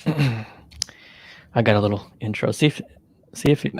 I got a little intro. See if you.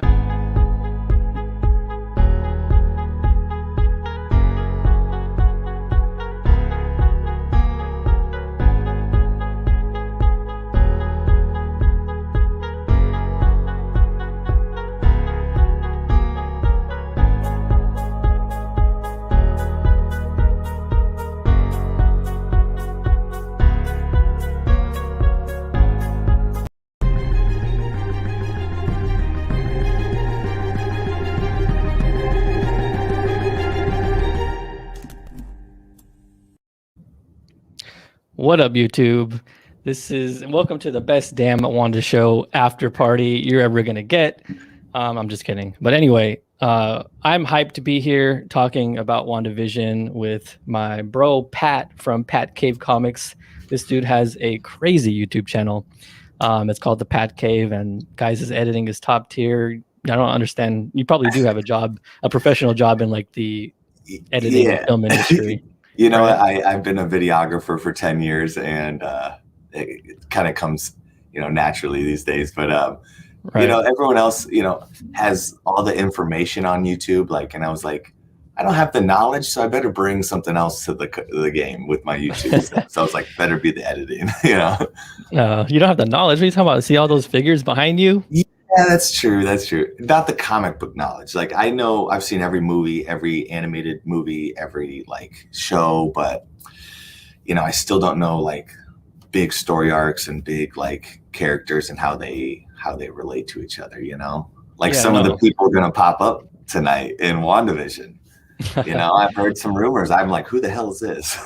What up, YouTube? Welcome to the best damn Wanda show after party you're ever gonna get. I'm just kidding, but anyway, I'm hyped to be here talking about WandaVision with my bro Pat from Pat Cave Comics. This dude has a crazy YouTube channel. It's called the Pat Cave, and guys, his editing is top tier. I don't understand. You probably do have a professional job in like the editing and film industry. I've been a videographer for 10 years, and it kind of comes, naturally these days. But everyone else, has all the information on YouTube. And I was like, I don't have the knowledge, so I better bring something else to the game with my YouTube stuff. So I was like, better be the editing. No, you don't have the knowledge. What are you talking about? See all those figures behind you? Yeah, that's true. That's true. Not the comic book knowledge. I know I've seen every movie, every animated movie, every show, but I still don't know big story arcs and big characters and how they relate to each other. Some of the people are gonna pop up tonight in WandaVision. I've heard some rumors. I'm like, who the hell is this?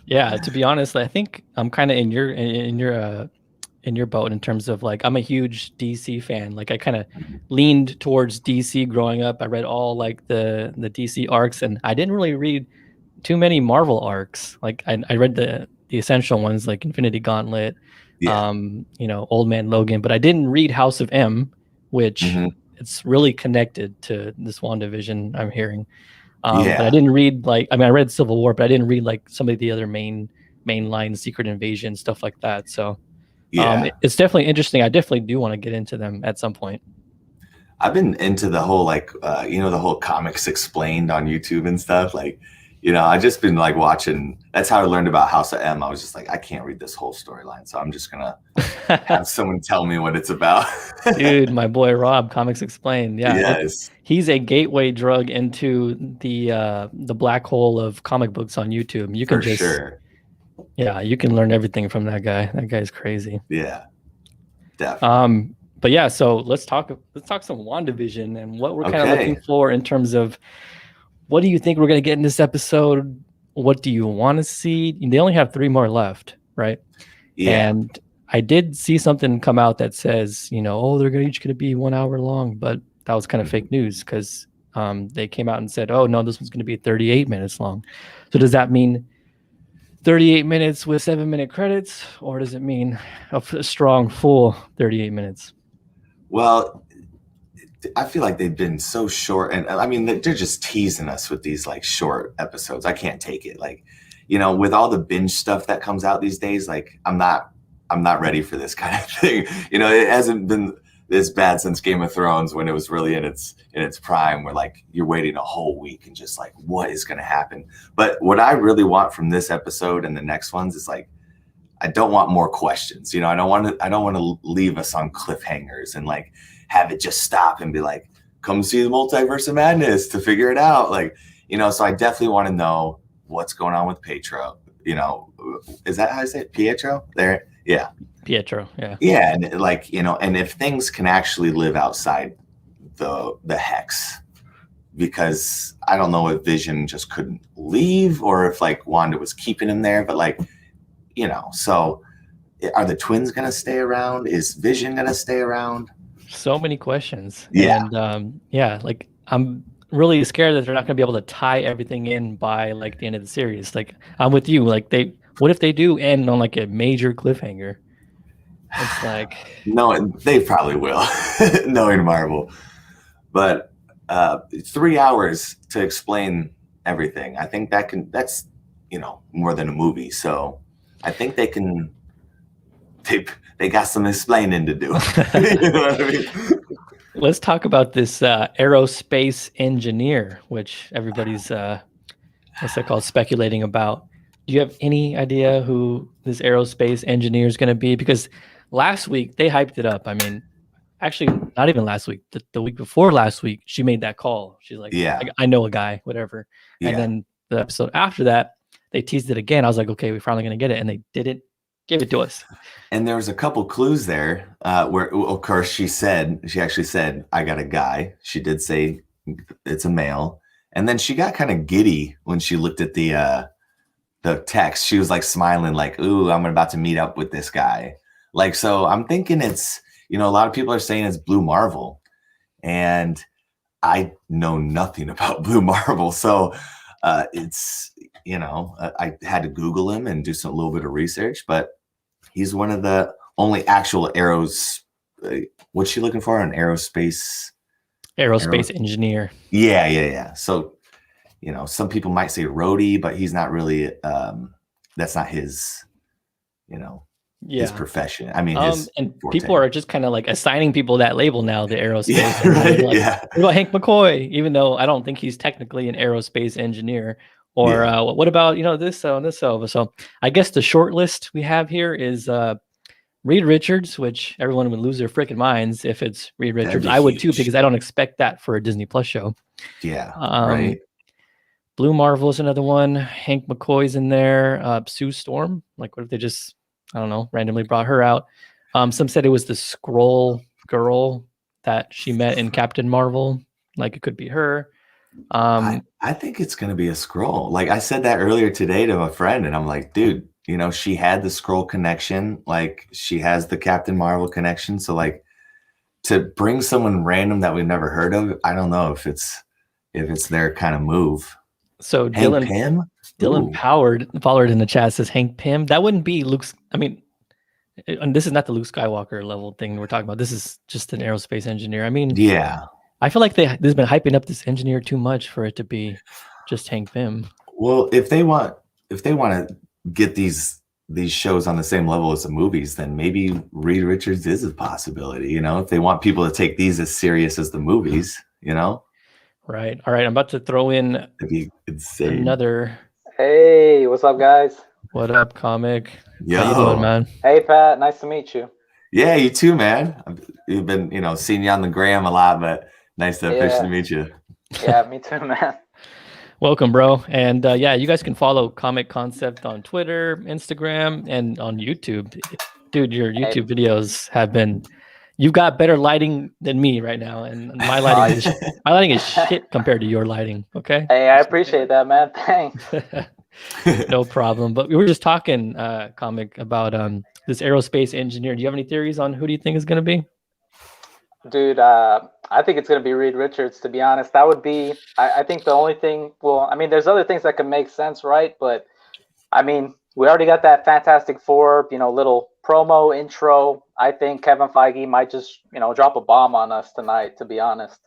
Yeah, to be honest, I think I'm kind of in your boat in terms of I'm a huge DC fan. I kind of leaned towards DC growing up. I read all the DC arcs, and I didn't really read too many Marvel arcs. I read the essential ones like Infinity Gauntlet, Old Man Logan, but I didn't read House of M, which it's really connected to this WandaVision I'm hearing. But I didn't read I read Civil War, but I didn't read some of the other main line Secret Invasion, stuff like that. So it's definitely interesting. I definitely do want to get into them at some point. I've been into the whole the whole comics explained on YouTube and stuff. I've just been watching. That's how I learned about House of M. I was just like, I can't read this whole storyline, so I'm just gonna have someone tell me what it's about. Dude, my boy Rob, Comics Explained. Yeah, yes, he's a gateway drug into the black hole of comic books on YouTube. You can you can learn everything from that guy. That guy's crazy. Yeah, definitely. But yeah, so let's talk some WandaVision and what we're kind of looking for in terms of what do you think we're going to get in this episode? What do you want to see? They only have 3 more left, right? Yeah. And I did see something come out that says, they're each going to be 1 hour long, but that was kind of fake news because they came out and said, oh, no, this one's going to be 38 minutes long. So does that mean 38 minutes with 7-minute credits, or does it mean a strong full 38 minutes? Well, I feel like they've been so short, and I mean, they're just teasing us with these short episodes. I can't take it. With all the binge stuff that comes out these days, I'm not ready for this kind of thing. It hasn't been this bad since Game of Thrones when it was really in its prime, where you're waiting a whole week and just what is going to happen. But what I really want from this episode and the next ones is I don't want more questions. I don't want to leave us on cliffhangers and have it just stop and be come see the Multiverse of Madness to figure it out. So I definitely want to know what's going on with Pietro. Is that how I say it? Pietro? There. Yeah. Pietro. Yeah. Yeah. And and if things can actually live outside the hex, because I don't know if Vision just couldn't leave or if Wanda was keeping him there, but so are the twins going to stay around? Is Vision going to stay around? So many questions. Yeah. And I'm really scared that they're not going to be able to tie everything in by the end of the series. I'm with you. What if they do end on a major cliffhanger? It's no, they probably will, knowing Marvel. But 3 hours to explain everything. I think that's more than a movie. So I think they they got some explaining to do. You know what I mean? Let's talk about this aerospace engineer, which everybody's what's that called, speculating about. Do you have any idea who this aerospace engineer is going to be? Because last week they hyped it up. I mean, actually, not even last week. The week before last week, she made that call. She's like, Yeah. I know a guy, whatever. Yeah. And then the episode after that, they teased it again. I was like, okay, we're finally going to get it. And they didn't give it to us. And there was a couple clues there where, of course, she actually said, I got a guy. She did say it's a male. And then she got kind of giddy when she looked at the text. She was like smiling, like, ooh, I'm about to meet up with this guy. Like, so I'm thinking it's, a lot of people are saying it's Blue Marvel. And I know nothing about Blue Marvel. So it's, I had to Google him and do a little bit of research, but he's one of the only actual what's she looking for? An aerospace engineer. Yeah. So, some people might say roadie, but he's not really, that's not his, his profession. I mean, and people are just kind of like assigning people that label now, the aerospace. Yeah, right. Like, yeah. What about Hank McCoy? Even though I don't think he's technically an aerospace engineer. Or what about, this so and this so. So I guess the short list we have here is Reed Richards, which everyone would lose their freaking minds if it's Reed Richards. I would too, because I don't expect that for a Disney Plus show. Yeah, right. Blue Marvel is another one. Hank McCoy's in there. Sue Storm. Like, what if they just, I don't know, randomly brought her out? Some said it was the Skrull girl that she met in Captain Marvel. Like, it could be her. I think it's going to be a Skrull. Like I said that earlier today to a friend, and I'm like, dude, she had the Skrull connection. Like, she has the Captain Marvel connection. So, like, to bring someone random that we've never heard of, I don't know if it's their kind of move. So Dylan Pollard in the chat says Hank Pym. That wouldn't be Luke's. I mean, and this is not the Luke Skywalker level thing we're talking about. This is just an aerospace engineer. I mean, yeah. I feel like they've been hyping up this engineer too much for it to be just Hank Pym. Well, if they want to get these shows on the same level as the movies, then maybe Reed Richards is a possibility. If they want people to take these as serious as the movies, Right. All right. I'm about to throw in another. Hey, what's up, guys? What up, Comic? Yo. How you doing, man? Hey, Pat. Nice to meet you. Yeah, you too, man. You've been, seeing you on the gram a lot, but nice to officially meet you. Yeah, me too, man. Welcome, bro. And you guys can follow Comic Concept on Twitter, Instagram, and on YouTube. Dude, your YouTube videos have been. You've got better lighting than me right now, and my lighting is shit compared to your lighting. Okay. Hey, I appreciate that, man. Thanks. No problem. But we were just talking, Comic, about this aerospace engineer. Do you have any theories on who do you think is going to be? Dude, I think it's going to be Reed Richards, to be honest. That would be, I think the only thing, well, I mean, there's other things that can make sense, right? But, I mean, we already got that Fantastic Four, little promo intro. I think Kevin Feige might just, drop a bomb on us tonight, to be honest.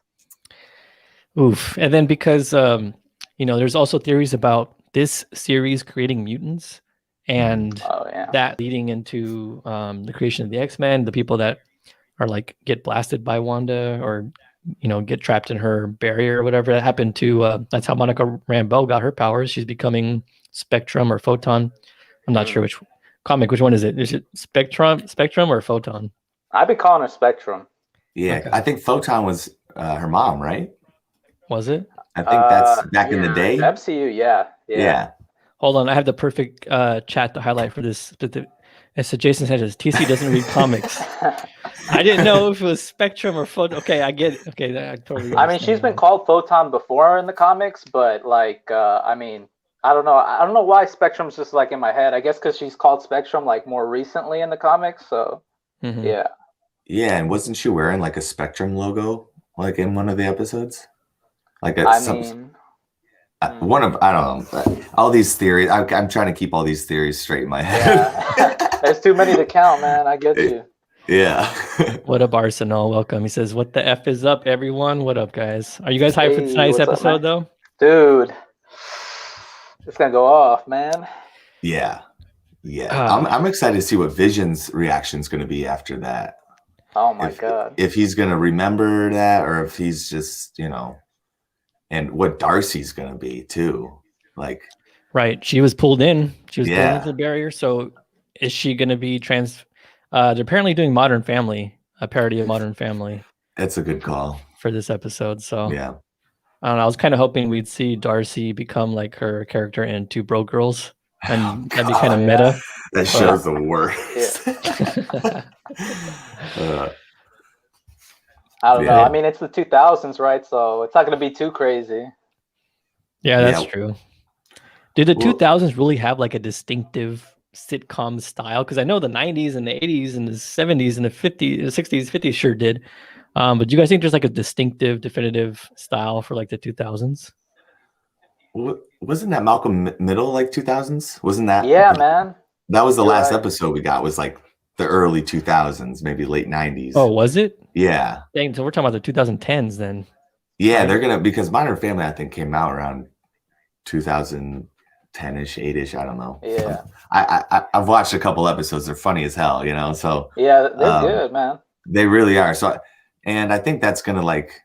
Oof. And then because, there's also theories about this series creating mutants and that leading into the creation of the X-Men, the people that are like get blasted by Wanda or, get trapped in her barrier or whatever. That happened to, that's how Monica Rambeau got her powers. She's becoming Spectrum or Photon. I'm not sure which one is it? Is it Spectrum or Photon? I've been calling her Spectrum. Yeah, okay. I think Photon was her mom, right? Was it? I think that's back in the day. MCU, yeah. Hold on, I have the perfect chat to highlight for this. It said Jason Sanchez, TC doesn't read comics. I didn't know if it was Spectrum or Photon. Okay, I get it. Okay, I totally. I mean, she's been called Photon before in the comics, but like, I mean, I don't know. I don't know why Spectrum's just like in my head. I guess because she's called Spectrum like more recently in the comics. So, yeah. Yeah, and wasn't she wearing like a Spectrum logo like in one of the episodes? Like I don't know. All these theories. I'm trying to keep all these theories straight in my head. Yeah. There's too many to count, man. I get you. Yeah. What up, Arsenal? Welcome. He says, "What the F is up, everyone? What up, guys? Are you guys hyped for tonight's episode, though?" Dude, it's gonna go off, man. Yeah. Yeah, I'm excited to see what Vision's reaction is going to be after that. Oh my god! If he's going to remember that, or if he's just, and what Darcy's going to be too. Like, right, she was pulled in. She was pulled into the barrier. So is she going to be they're apparently doing Modern Family, a parody of Modern Family. That's a good call for this episode. So yeah. I don't know. I was kind of hoping we'd see Darcy become like her character in Two Broke Girls, and that'd be kind of meta. That show's the worst. I don't know. I mean, it's the 2000s, right? So it's not going to be too crazy. Yeah, that's true. Did the 2000s really have like a distinctive sitcom style? Because I know the 90s and the 80s and the 70s and the 50s, 60s, 50s sure did. But do you guys think there's like a distinctive, definitive style for like the 2000s? Wasn't that Malcolm Middle like 2000s? Wasn't that? Yeah, man. That was the last episode we got, was like the early 2000s, maybe late 90s. Oh, was it? Yeah. Dang, so we're talking about the 2010s then. Yeah, they're gonna, because Modern Family I think came out around 2010-ish, 8-ish. I don't know. Yeah. I've watched a couple episodes. They're funny as hell, So yeah, they're good, man. They really are. So, and I think that's gonna, like,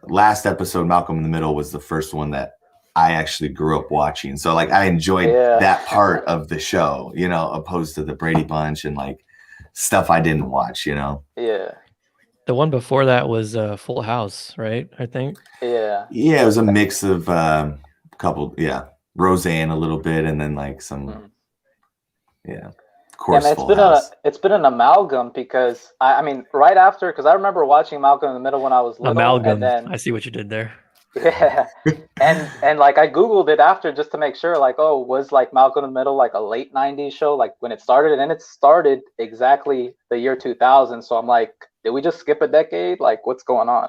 last episode, Malcolm in the Middle, was the first one that I actually grew up watching. So like I enjoyed that part of the show, opposed to the Brady Bunch and like stuff I didn't watch, Yeah. The one before that was Full House, right? I think. Yeah. Yeah, it was a mix of Roseanne a little bit, and then like some of course. And it's been an amalgam, because I mean, right after, because I remember watching Malcolm in the Middle when I was little. Amalgam. And then, I see what you did there. Yeah, and like I googled it after just to make sure, like, oh, was like Malcolm in the Middle like a late 90s show, like when it started? And it started exactly the year 2000. So I'm like, did we just skip a decade? Like, what's going on?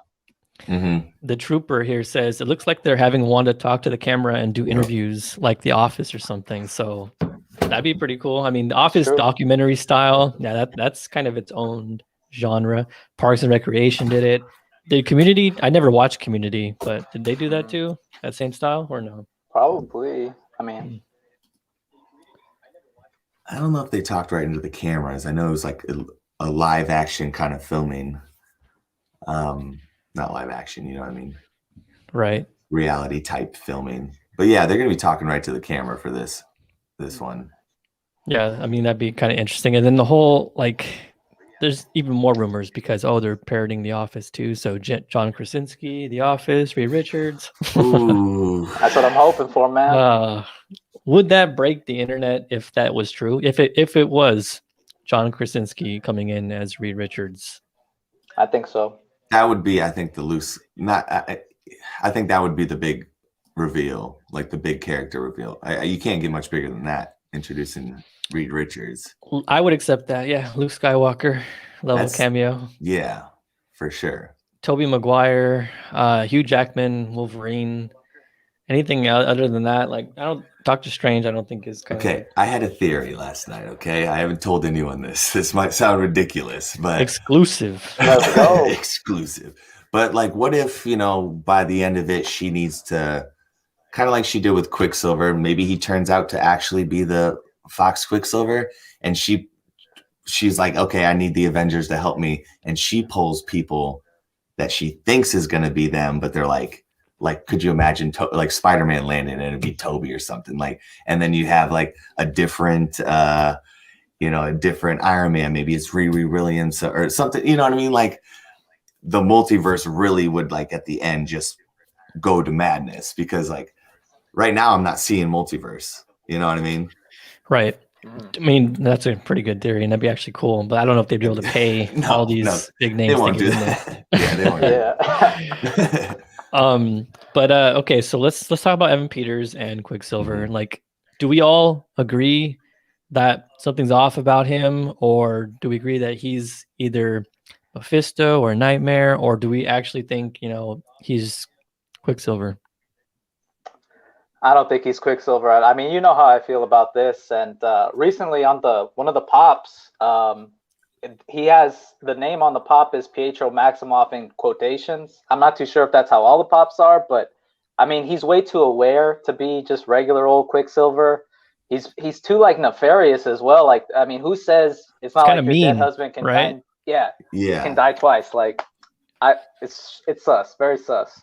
Mm-hmm. The trooper here says it looks like they're having Wanda talk to the camera and do interviews like The Office or something. So that'd be pretty cool. I mean, The Office documentary style. Yeah, that's kind of its own genre. Parks and Recreation did it. Did Community? I never watched Community, but did they do that too? That same style or no? Probably. I mean, I don't know if they talked right into the cameras. I know it was like a live action kind of filming. Not live action, you know what I mean? Right. Reality type filming. But yeah, they're gonna be talking right to the camera for this one. Yeah, I mean that'd be kind of interesting. And then the whole like. There's even more rumors because they're parodying The Office too. So John Krasinski, The Office, Reed Richards. Ooh. That's what I'm hoping for, man. Would that break the internet if that was true? If it was John Krasinski coming in as Reed Richards? I think so. That would be, I think, I think that would be the big reveal, like the big character reveal. You can't get much bigger than that, introducing Reed Richards. I would accept that. Yeah, Luke Skywalker level cameo. Yeah, for sure. Tobey Maguire, Hugh Jackman, Wolverine. Anything other than that, like Doctor Strange, I don't think is kind okay. of I had a theory last night. Okay, I haven't told anyone this. This might sound ridiculous, but exclusive. Let's go. Exclusive. But like, what if by the end of it, she needs to, kind of like she did with Quicksilver, maybe he turns out to actually be the Fox Quicksilver, and she's like, okay, I need the Avengers to help me, and she pulls people that she thinks is going to be them, but they're like could you imagine like Spider-Man landing and it'd be Toby or something, like, and then you have like a different a different Iron Man, maybe it's Riri Williams or something, you know what I mean? Like the multiverse really would, like, at the end just go to madness, because like right now I'm not seeing multiverse, you know what I mean? Right. I mean, that's a pretty good theory, and that'd be actually cool. But I don't know if they'd be able to pay all these big names. They won't do that. Yeah, they won't. Okay, so let's talk about Evan Peters and Quicksilver. Mm-hmm. Like, do we all agree that something's off about him, or do we agree that he's either Mephisto or Nightmare, or do we actually think he's Quicksilver? I don't think he's Quicksilver. I mean, you know how I feel about this. And recently on one of the pops, he has the name on the pop is Pietro Maximoff in quotations. I'm not too sure if that's how all the pops are, but I mean, he's way too aware to be just regular old Quicksilver. he's too like nefarious as well. Like, I mean, who says it's not like your mean, dead husband can right? die? Yeah, can die twice. Like, it's sus, very sus.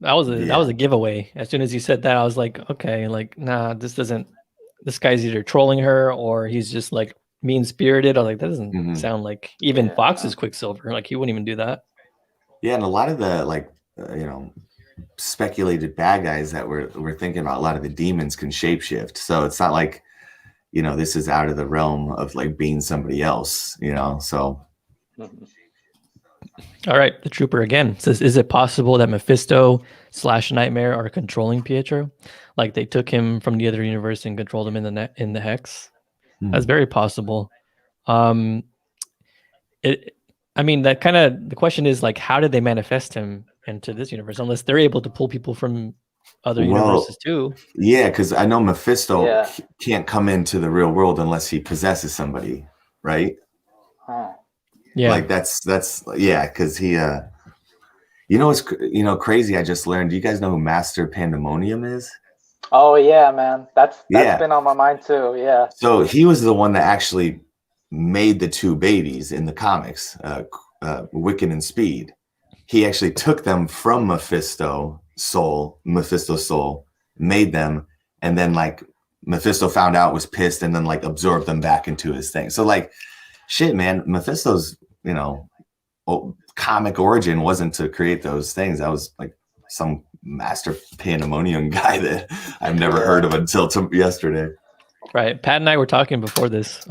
That was a giveaway. As soon as you said that, I was like, okay, like, nah, this guy's either trolling her or he's just like mean spirited. I was like, that doesn't sound like even Fox's Quicksilver. Like, he wouldn't even do that. Yeah, and a lot of the like speculated bad guys that we're thinking about, a lot of the demons can shapeshift, so it's not like this is out of the realm of like being somebody else, so. All right, the trooper again says, is it possible that Mephisto/Nightmare are controlling Pietro, like they took him from the other universe and controlled him in the hex? That's very possible. I mean, that kind of, the question is like, how did they manifest him into this universe, unless they're able to pull people from other universes too? Yeah, because I know Mephisto can't come into the real world unless he possesses somebody, right? Yeah, like that's because he it's crazy. I just learned. Do you guys know who Master Pandemonium is? Oh yeah, man, that's been on my mind too. Yeah, so he was the one that actually made the two babies in the comics, Wiccan and Speed. He actually took them from Mephisto's soul, made them, and then like Mephisto found out, was pissed, and then like absorbed them back into his thing. So like, shit, man, Mephisto's comic origin wasn't to create those things. That was like some Master Pandemonium guy that I've never heard of until yesterday. Right. Pat and I were talking before this.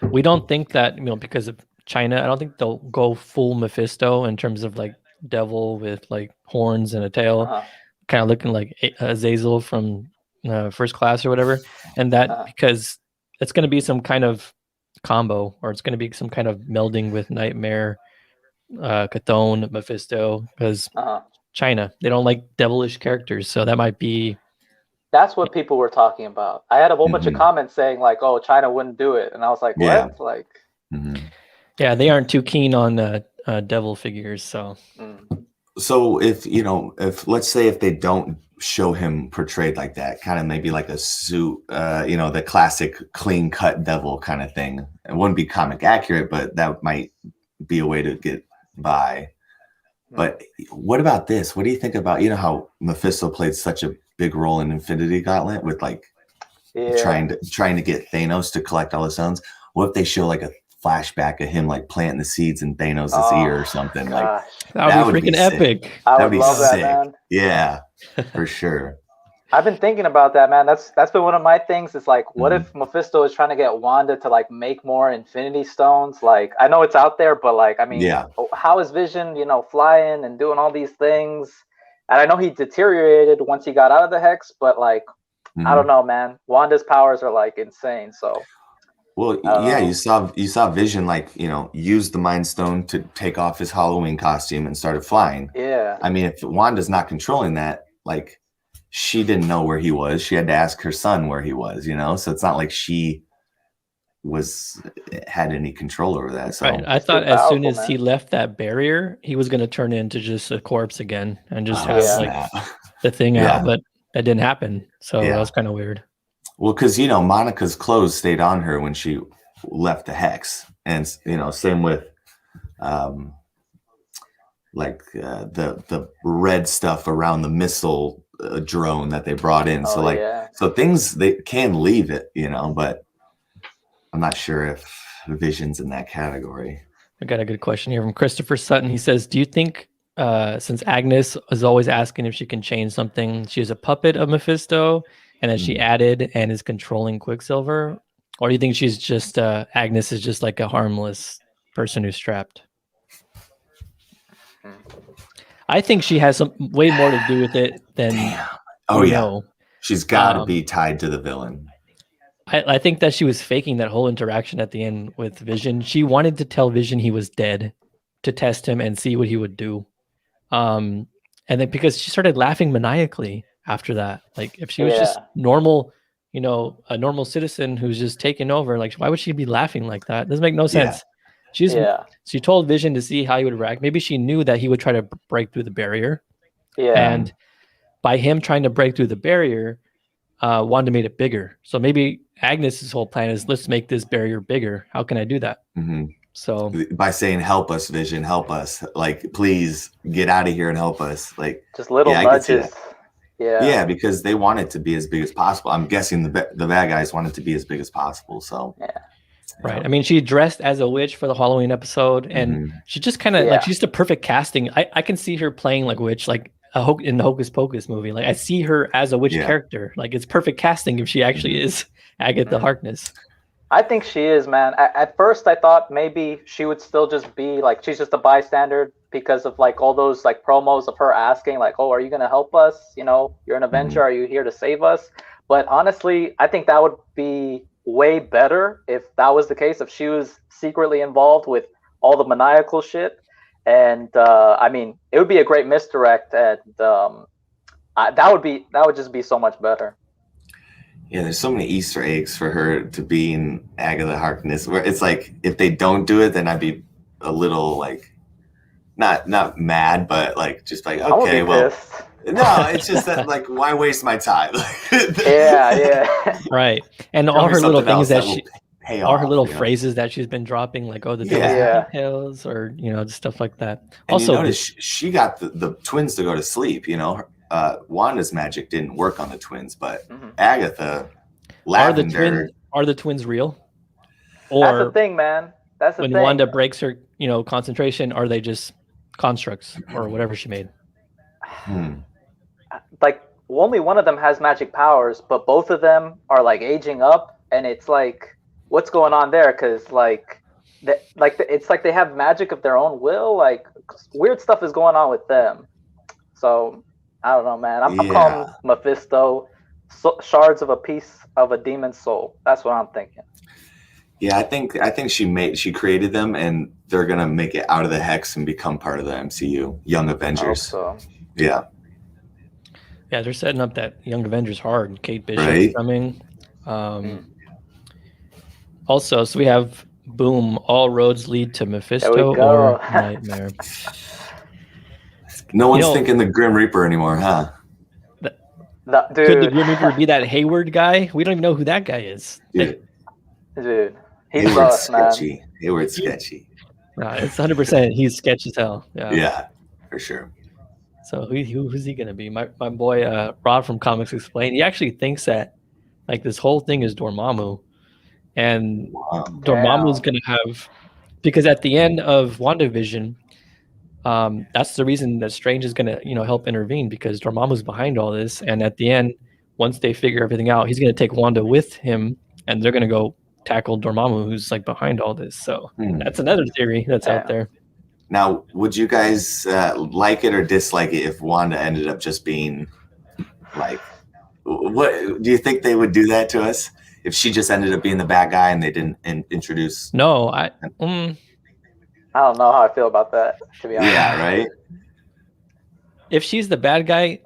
We don't think that, because of China, I don't think they'll go full Mephisto in terms of like devil with like horns and a tail, kind of looking like Azazel from First Class or whatever. And that because it's going to be some kind of combo, or it's going to be some kind of melding with Nightmare, Chthon, Mephisto, because China, they don't like devilish characters. So that might be. That's what people were talking about. I had a whole bunch of comments saying like, "Oh, China wouldn't do it," and I was like, "What?" Like, yeah, they aren't too keen on devil figures. So, so if let's say if they don't show him portrayed like that, kind of maybe like a suit, the classic clean cut devil kind of thing. It wouldn't be comic accurate, but that might be a way to get by. But what about this? What do you think about how Mephisto played such a big role in Infinity Gauntlet with like trying to get Thanos to collect all the stones? What if they show like a flashback of him like planting the seeds in Thanos' ear or something? Gosh. Like that would be freaking epic. I would love that, man. Yeah, for sure. I've been thinking about that, man. That's been one of my things. It's like, what if Mephisto is trying to get Wanda to like make more Infinity Stones? Like, I know it's out there, but like, I mean, how is Vision, flying and doing all these things? And I know he deteriorated once he got out of the hex, but like, I don't know, man. Wanda's powers are like insane. So, well, yeah, you saw Vision like use the Mind Stone to take off his Halloween costume and started flying. Yeah, I mean, if Wanda's not controlling that, like. She didn't know where he was. She had to ask her son where he was, so it's not like she had any control over that. So I thought as soon as he left that barrier, he was going to turn into just a corpse again and just have like the thing out, but that didn't happen. So that was kind of weird. Well, because Monica's clothes stayed on her when she left the hex, and same with like the red stuff around the missile drone that they brought in. So things, they can leave it, but I'm not sure if Vision's in that category. I got a good question here from Christopher Sutton. He says, do you think since Agnes is always asking if she can change something, she is a puppet of Mephisto and then she added and is controlling Quicksilver? Or do you think she's just Agnes is just like a harmless person who's trapped? I think she has way more to do with it than. Know. She's got to be tied to the villain. I think that she was faking that whole interaction at the end with Vision. She wanted to tell Vision he was dead to test him and see what he would do. And then because she started laughing maniacally after that, like if she was just normal, a normal citizen who's just taken over, like why would she be laughing like that? It doesn't make no sense. She told Vision to see how he would react. Maybe she knew that he would try to break through the barrier. Yeah. And by him trying to break through the barrier, Wanda made it bigger. So maybe Agnes's whole plan is, let's make this barrier bigger. How can I do that? Mm-hmm. So by saying, help us, Vision, help us, like, please get out of here and help us, like, just little nudges. Yeah, because they want it to be as big as possible. I'm guessing the bad guys want it to be as big as possible. So yeah. Right. I mean, she dressed as a witch for the Halloween episode, and she just kind of like, she's the perfect casting. I can see her playing like witch, like in the Hocus Pocus movie. Like I see her as a witch character. Like it's perfect casting if she actually is Agatha Harkness. I think she is, man. At first, I thought maybe she would still just be like, she's just a bystander because of like all those like promos of her asking like, oh, are you going to help us? You know, you're an Avenger. Are you here to save us? But honestly, I think that would be way better if that was the case, if she was secretly involved with all the maniacal shit. And I mean, it would be a great misdirect, and that would just be so much better. Yeah, there's so many Easter eggs for her to be in Agatha Harkness, where it's like, if they don't do it, then I'd be a little like not mad, but like just like, okay, well, no, it's just that like, why waste my time? yeah. Right. And all her little things that she all her little phrases that she's been dropping, like, oh, the details, or you know, stuff like that. And also, you notice she got the twins to go to sleep. You know, Wanda's magic didn't work on the twins, but Agatha, Lavender, are the twins real? Or that's the thing, man. That's the thing. When Wanda breaks her, you know, concentration, are they just constructs or whatever she made? Like only one of them has magic powers, but both of them are like aging up, and it's like, what's going on there? Because it's like they have magic of their own will. Like weird stuff is going on with them. So I don't know, man. I'm calling Mephisto shards of a piece of a demon's soul. That's what I'm thinking. Yeah, I think she created them, and they're gonna make it out of the hex and become part of the MCU, Young Avengers. So. Yeah, they're setting up that Young Avengers hard. Kate Bishop's coming. Also, so we have boom. All roads lead to Mephisto or Nightmare. No one's thinking the Grim Reaper anymore, huh? Dude. Could the Grim Reaper be that Hayward guy? We don't even know who that guy is. Dude. He's sketchy. Hayward's sketchy. It's 100%. He's sketchy as hell. Yeah, for sure. So who's he gonna be? My boy Rod from Comics Explained. He actually thinks that like this whole thing is Dormammu, and Dormammu's gonna have, because at the end of WandaVision, that's the reason that Strange is gonna help intervene, because Dormammu's behind all this, and at the end, once they figure everything out, he's gonna take Wanda with him, and they're gonna go tackle Dormammu, who's like behind all this. So that's another theory that's out there. Now, would you guys like it or dislike it if Wanda ended up just being like, what do you think they would do that to us if she just ended up being the bad guy and they didn't introduce? No, I don't know how I feel about that, to be honest. Yeah, right. If she's the bad guy,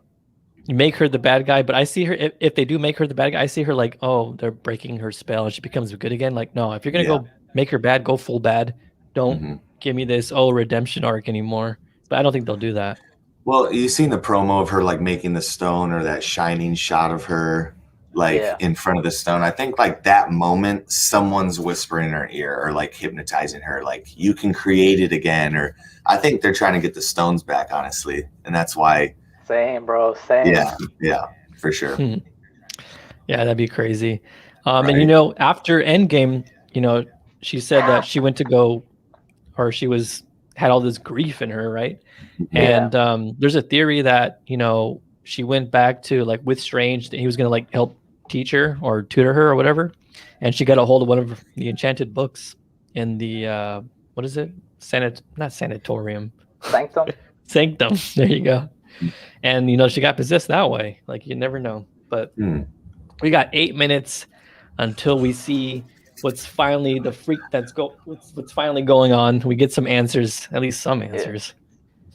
make her the bad guy. But I see her, if they do make her the bad guy, I see her like, oh, they're breaking her spell and she becomes good again. Like, no, if you're gonna go make her bad, go full bad. Don't give me this redemption arc anymore. But I don't think they'll do that. Well, you seen the promo of her like making the stone, or that shining shot of her like in front of the stone. I think like that moment, someone's whispering in her ear or like hypnotizing her, like, you can create it again. Or I think they're trying to get the stones back, honestly, and that's why. Same, bro. Same. Yeah, for sure. Yeah, that'd be crazy. And after Endgame, she said that she went to go, or she had all this grief in her, right? And there's a theory that she went back to like with Strange, that he was gonna like help teach her or tutor her or whatever, and she got a hold of one of the enchanted books in the what is it? Not sanatorium. Sanctum. There you go. And she got possessed that way. Like, you never know. But we got 8 minutes until we see what's finally the freak what's finally going on. We get some answers, at least some answers.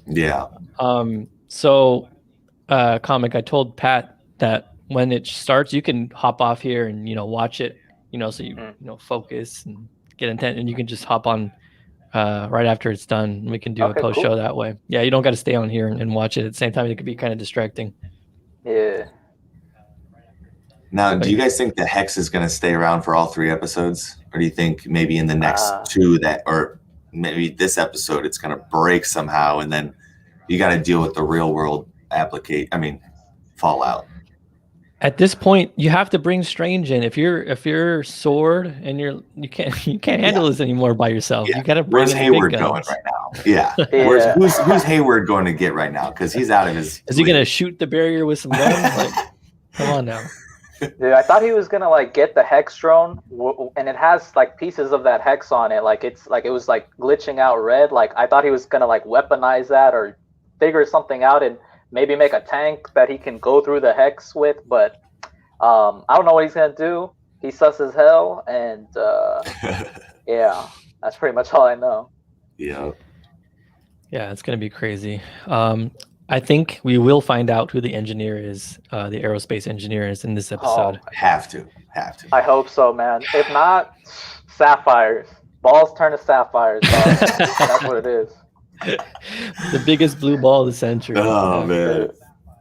Yeah. So Comic, I told Pat that when it starts, you can hop off here and watch it, so you focus and get intent, and you can just hop on right after it's done. We can do a post show that way. Yeah, you don't got to stay on here and watch it at the same time. It could be kind of distracting. Yeah. Now, do you guys think the Hex is going to stay around for all 3 episodes? Or do you think maybe in the next 2 or maybe this episode, it's going to break somehow and then you got to deal with the real world fallout? At this point, you have to bring Strange in. If you're Sword and you can't handle this anymore by yourself. Yeah. You got to bring Where's in Hayward the big going guns. right now? Yeah. Who's Hayward going to get right now? Because he's out of his. Is he going to shoot the barrier with some guns? Like, come on now. Dude, I thought he was gonna like get the Hex drone, and it has like pieces of that Hex on it. Like it was like glitching out red. Like I thought he was gonna like weaponize that or figure something out and maybe make a tank that he can go through the Hex with. But I don't know what he's gonna do. He's sus as hell, and yeah, that's pretty much all I know. Yeah. Yeah, it's gonna be crazy. I think we will find out who the engineer is, the aerospace engineer is in this episode. Have to. I hope so, man. If not, sapphires. Balls turn to sapphires. That's what it is. The biggest blue ball of the century. Oh man,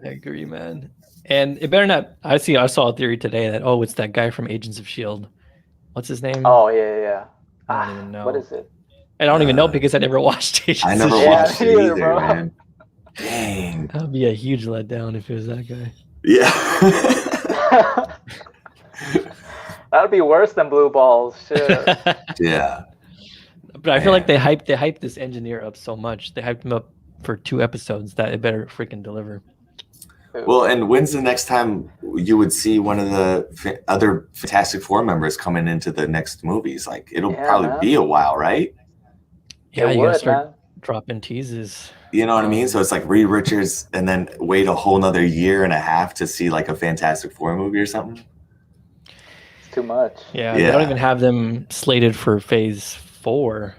I agree, man. And it better not. I saw a theory today that it's that guy from Agents of S.H.I.E.L.D. What's his name? Oh yeah. I don't even know. What is it? I don't even know because I never watched Agents. I never watched it either, man. Dang. That'd be a huge letdown if it was that guy. Yeah. That'd be worse than blue balls. Shit. Yeah. But I feel like they hyped this engineer up so much. They hyped him up for 2 episodes that it better freaking deliver. Well, and when's the next time you would see one of the other Fantastic Four members coming into the next movies? Like it'll probably be a while, right? Yeah, you gotta start dropping teases. You know what I mean? So it's like Reed Richards and then wait a whole nother year and a half to see like a Fantastic Four movie or something. It's too much. Yeah, they don't even have them slated for phase 4.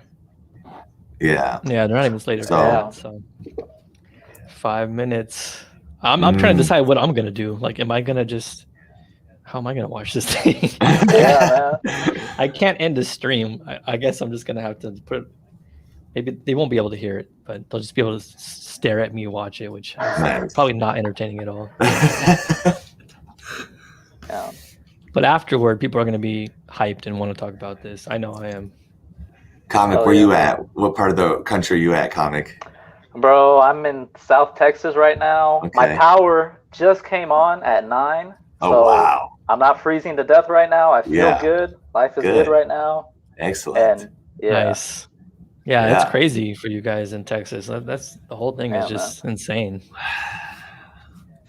Yeah. Yeah, they're not even slated for that. So 5 minutes. I'm trying to decide what I'm gonna do. Like, how am I gonna watch this thing? Yeah, man. I can't end the stream. I guess I'm just gonna have to put. Maybe they won't be able to hear it, but they'll just be able to stare at me watch it, which is probably not entertaining at all. Yeah. But afterward, people are going to be hyped and want to talk about this. I know I am. Comic, where you at? What part of the country are you at, Comic? Bro, I'm in South Texas right now. Okay. My power just came on at 9. Oh, wow. I'm not freezing to death right now. I feel good. Life is good right now. Excellent. And Nice. Yeah, it's crazy for you guys in Texas. That's the whole thing is just insane.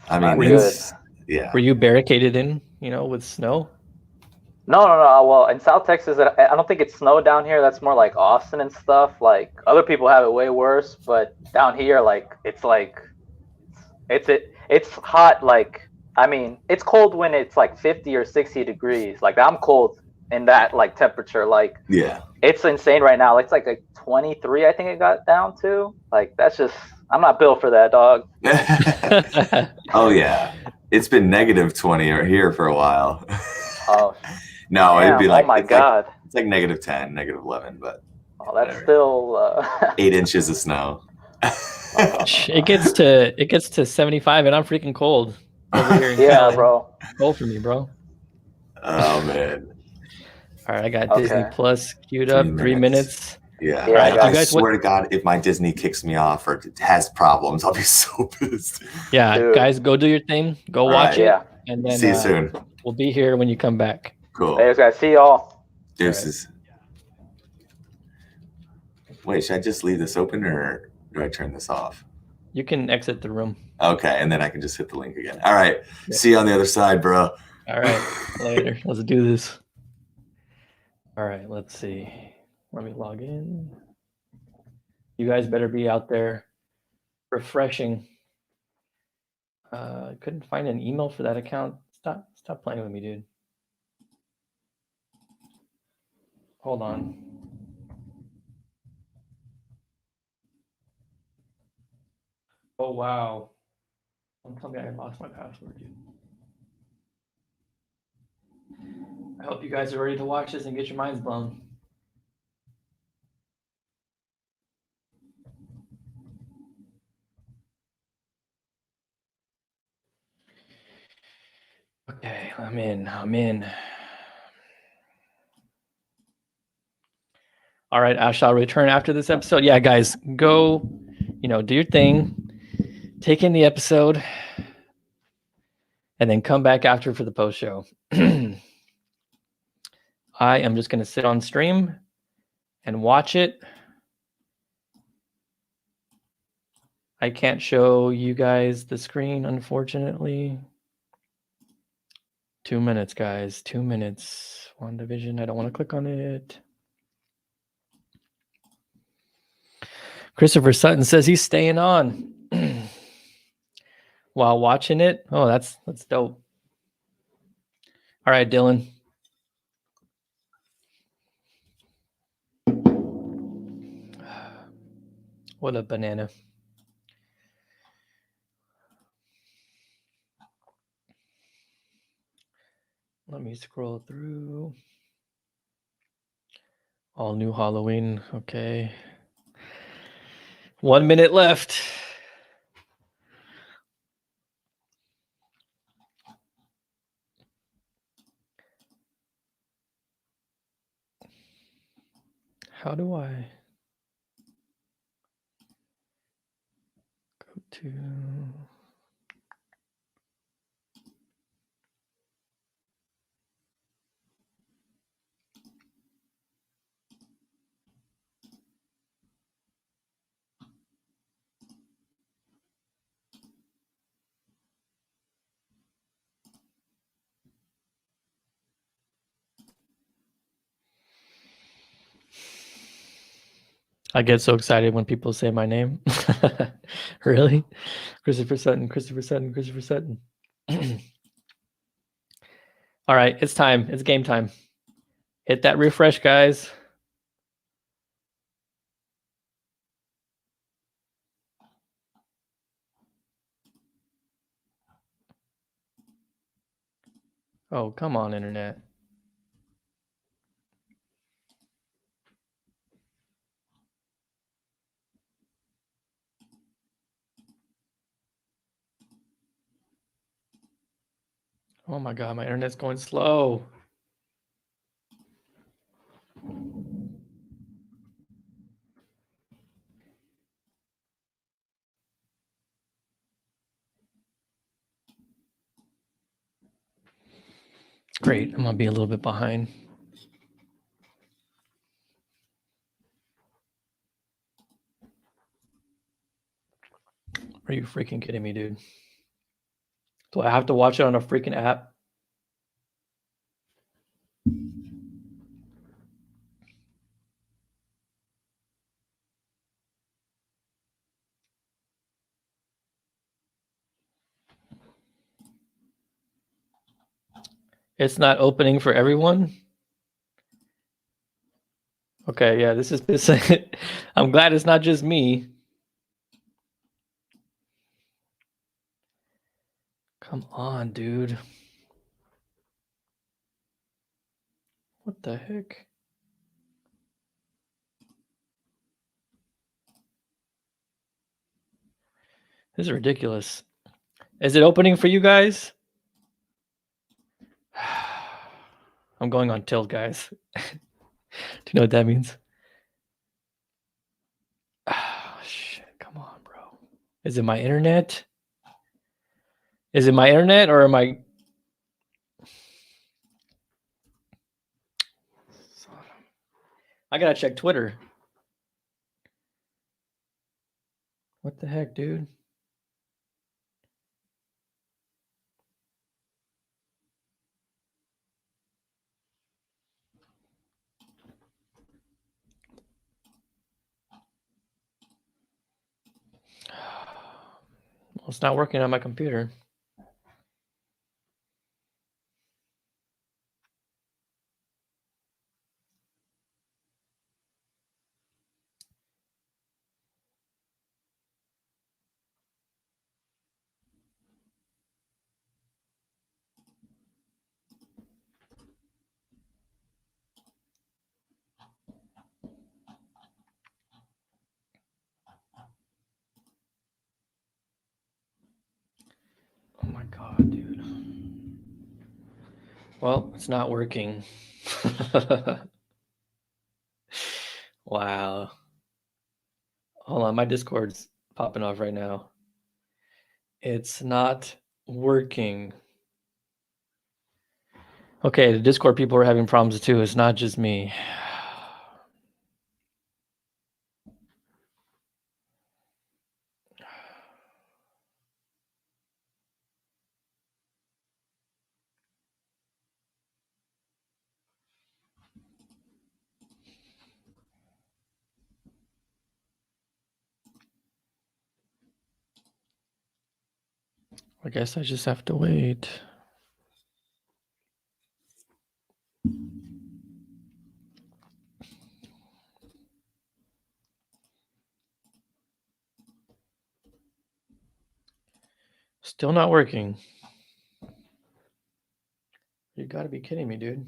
I mean, were you barricaded in, with snow? No. Well, in South Texas, I don't think it's snow down here. That's more like Austin and stuff. Like other people have it way worse, but down here, it's hot. Like, I mean, it's cold when it's like 50 or 60 degrees. Like I'm cold in that like temperature. Like it's insane right now. It's like 23, I think it got down to. Like that's just, I'm not built for that, dog. Oh yeah, it's been negative 20 or here for a while. Oh no, it'd be like, oh my god, it's like negative 10, negative 11, but that's still 8 inches of snow. It gets to 75 and I'm freaking cold over here in Cali. Bro, cold for me, bro. Oh man. All right, I got Disney Plus queued up. 3 minutes. Yeah. Right. I swear to God, if my Disney kicks me off or has problems, I'll be so pissed. Yeah, guys, go do your thing. Go watch it. And then see you soon. We'll be here when you come back. Cool. Hey guys, see y'all. Deuces. Wait, should I just leave this open or do I turn this off? You can exit the room. Okay, and then I can just hit the link again. All right. See you on the other side, bro. All right. Later. Let's do this. All right, let's see. Let me log in. You guys better be out there refreshing. Couldn't find an email for that account. Stop playing with me, dude. Hold on. Oh wow. Don't tell me I lost my password, dude. I hope you guys are ready to watch this and get your minds blown. Okay. Okay, I'm in. All right, I shall return after this episode. Yeah, guys, go, do your thing, take in the episode, and then come back after for the post show. I am just going to sit on stream and watch it. I can't show you guys the screen, unfortunately. 2 minutes, guys. 2 minutes. WandaVision. I don't want to click on it. Christopher Sutton says he's staying on while watching it. Oh, that's dope. All right, Dylan. What a banana. Let me scroll through. All new Halloween. Okay. 1 minute left. How do I go to... I get so excited when people say my name. Really? Christopher Sutton, Christopher Sutton, Christopher Sutton. All right, it's time. It's game time. Hit that refresh, guys. Oh, come on, internet. Oh my God, my internet's going slow. Great, I'm gonna be a little bit behind. Are you freaking kidding me, dude? Do I have to watch it on a freaking app? It's not opening for everyone? Okay, yeah, this. I'm glad it's not just me. Come on, dude. What the heck? This is ridiculous. Is it opening for you guys? I'm going on tilt, guys. Do you know what that means? Oh, shit, come on, bro. Is it my internet? Is it my internet or am I... I gotta check Twitter. What the heck, dude? Well, it's not working on my computer. Oh my God, dude. Well, it's not working. Wow. Hold on, my Discord's popping off right now. It's not working. Okay, the Discord people are having problems too. It's not just me. I guess I just have to wait. Still not working. You gotta be kidding me, dude.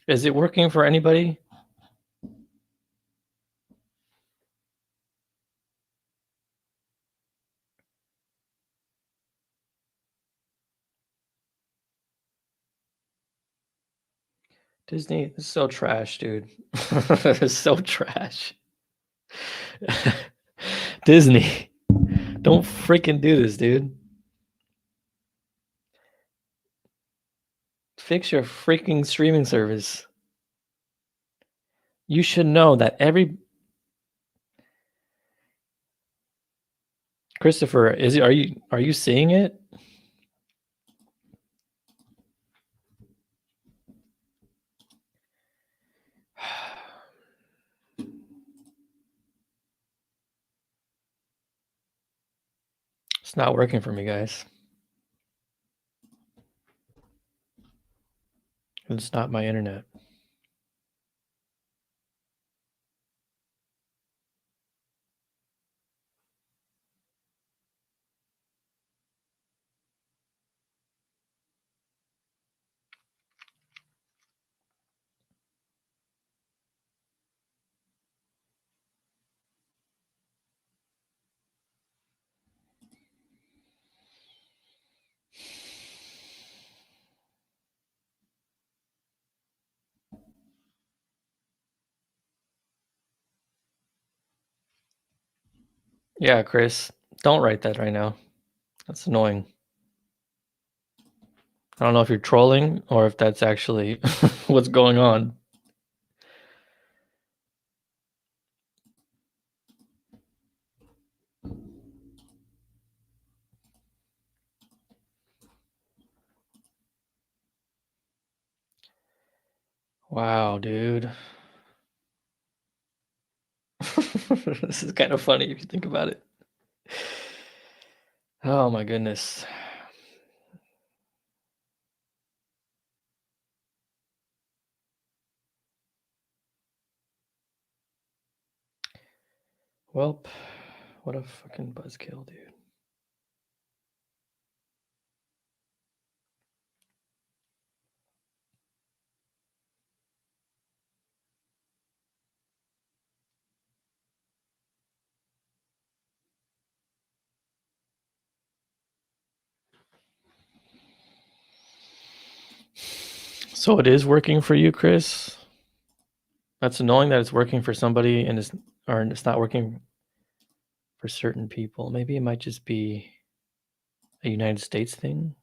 Is it working for anybody? Disney is so trash, dude. It's so trash. Disney, don't freaking do this, dude. Fix your freaking streaming service. You should know that every Christopher, are you seeing it? It's not working for me, guys. It's not my internet. Yeah, Chris, don't write that right now. That's annoying. I don't know if you're trolling or if that's actually what's going on. Wow, dude. This is kind of funny if you think about it. Oh my goodness. Welp, what a fucking buzzkill, dude. So it is working for you, Chris? That's annoying that it's working for somebody and it's not working for certain people. Maybe it might just be a United States thing.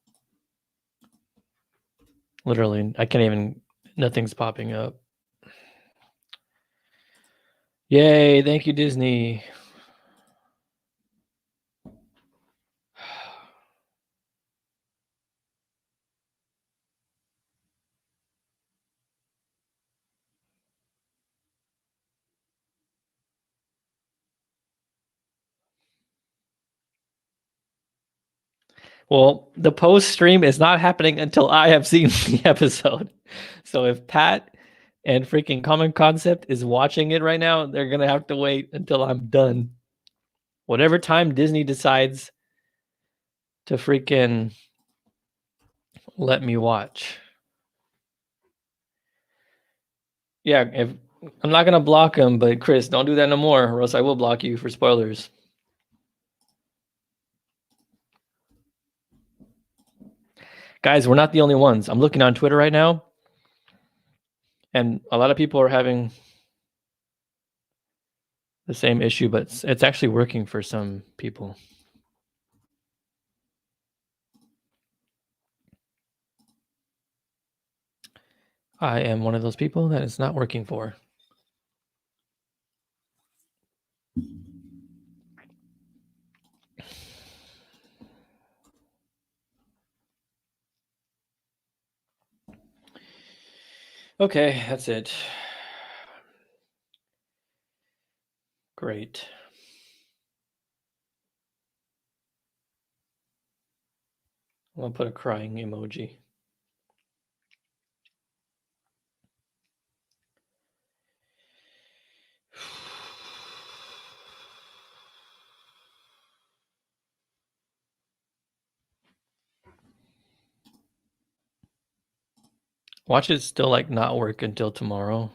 Literally, I can't even, nothing's popping up. Yay, thank you, Disney. Well, the post stream is not happening until I have seen the episode. So if Pat and freaking Common Concept is watching it right now, they're gonna have to wait until I'm done. Whatever time Disney decides to freaking let me watch. Yeah, if I'm not gonna block him, but Chris, don't do that no more, or else I will block you for spoilers. Guys, we're not the only ones. I'm looking on Twitter right now, and a lot of people are having the same issue, but it's actually working for some people. I am one of those people that it's not working for. Okay, that's it. Great. I'm gonna put a crying emoji. Watch it still like not work until tomorrow.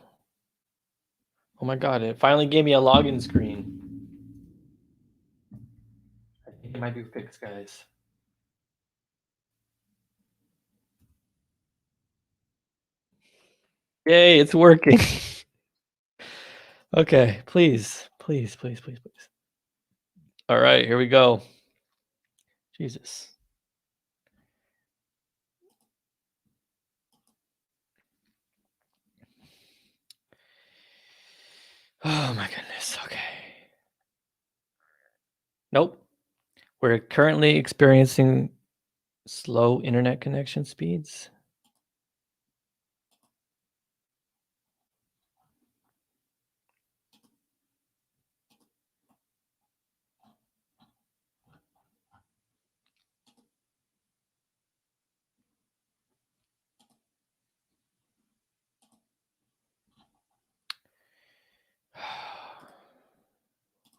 Oh my god, it finally gave me a login screen. I think it might be fixed, guys. Yay, it's working. Okay, please. All right, here we go. Jesus. Oh my goodness. Okay. Nope. We're currently experiencing slow internet connection speeds.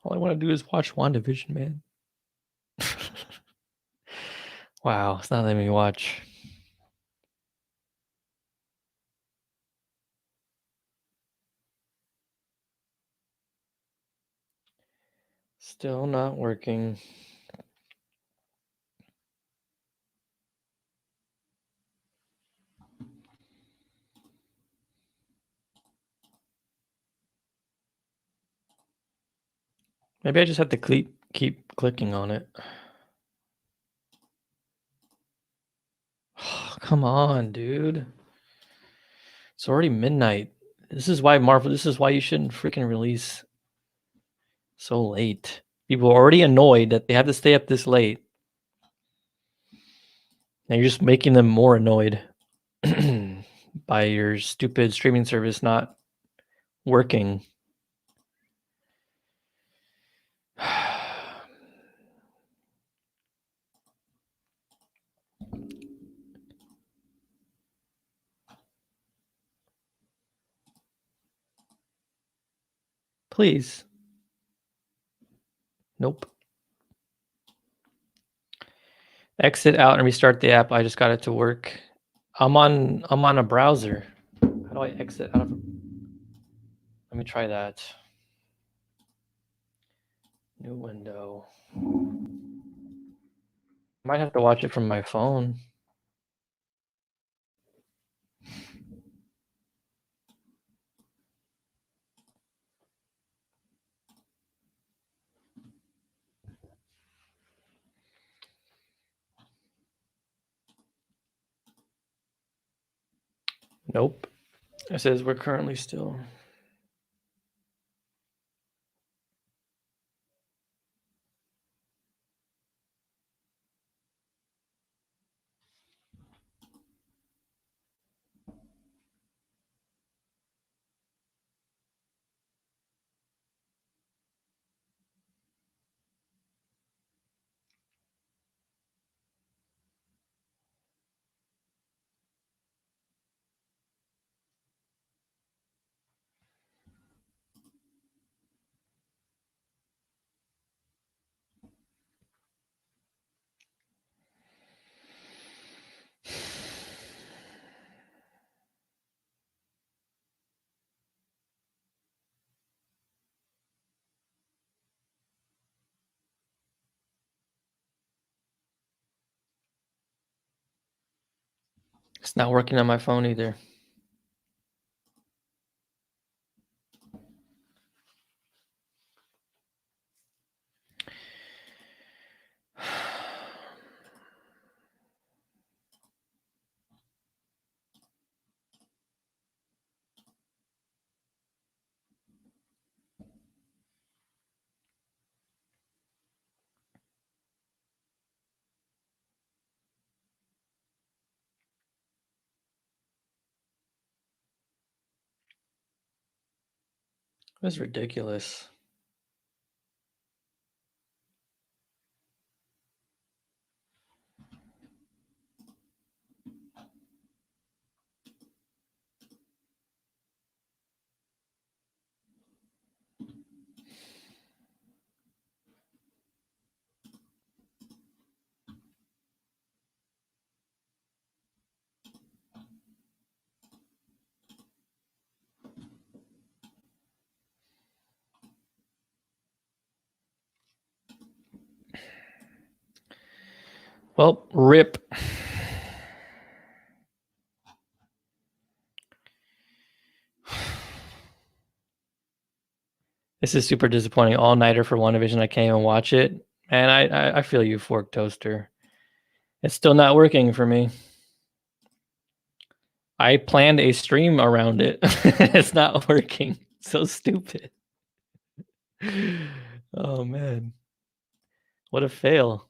All I want to do is watch WandaVision, man. Wow, it's not letting me watch. Still not working. Maybe I just have to keep clicking on it. Oh, come on, dude. It's already midnight. This is why you shouldn't freaking release so late. People are already annoyed that they have to stay up this late. And you're just making them more annoyed by your stupid streaming service not working. Please. Nope. Exit out and restart the app. I just got it to work. I'm on a browser. How do I exit out of? Let me try that. New window. Might have to watch it from my phone. Nope. It says we're currently still. It's not working on my phone either. That's ridiculous. Well, rip. This is super disappointing. All-nighter for WandaVision. I can't even watch it. And I feel you, Fork Toaster. It's still not working for me. I planned a stream around it. It's not working. So stupid. Oh, man. What a fail.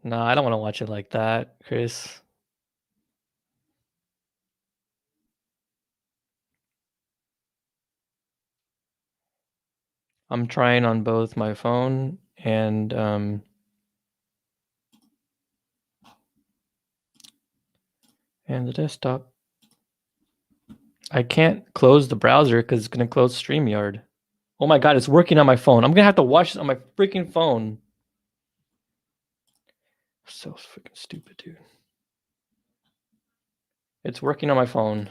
No, I don't want to watch it like that, Chris. I'm trying on both my phone and the desktop. I can't close the browser because it's going to close StreamYard. Oh my god, it's working on my phone. I'm going to have to watch this on my freaking phone. So freaking stupid, dude. It's working on my phone.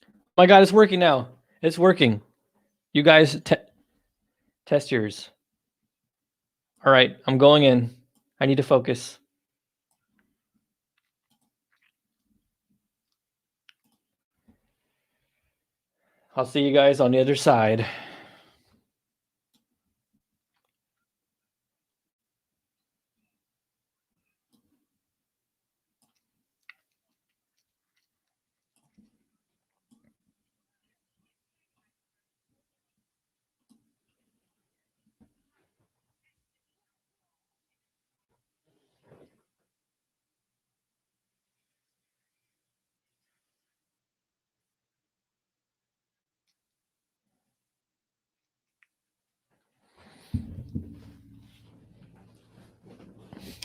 Oh my god, it's working now. It's working. You guys test yours. All right, I'm going in. I need to focus. I'll see you guys on the other side.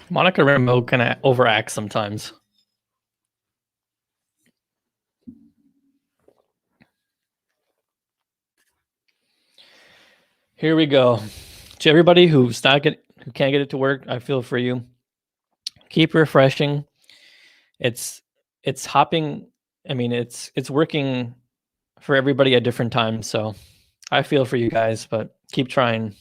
Monica Rambeau kind of overacts sometimes. Here we go. To everybody who can't get it to work, I feel for you. Keep refreshing. It's hopping. I mean, it's working for everybody at different times. So I feel for you guys, but keep trying.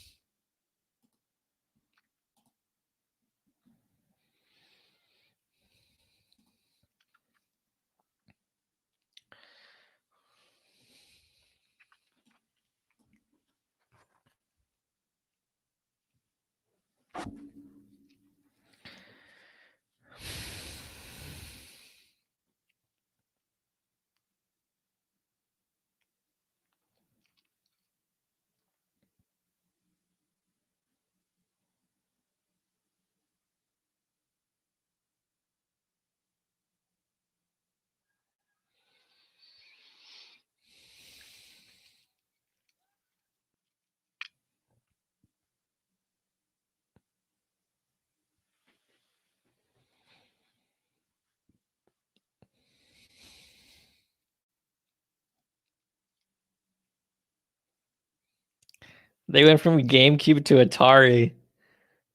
They went from GameCube to Atari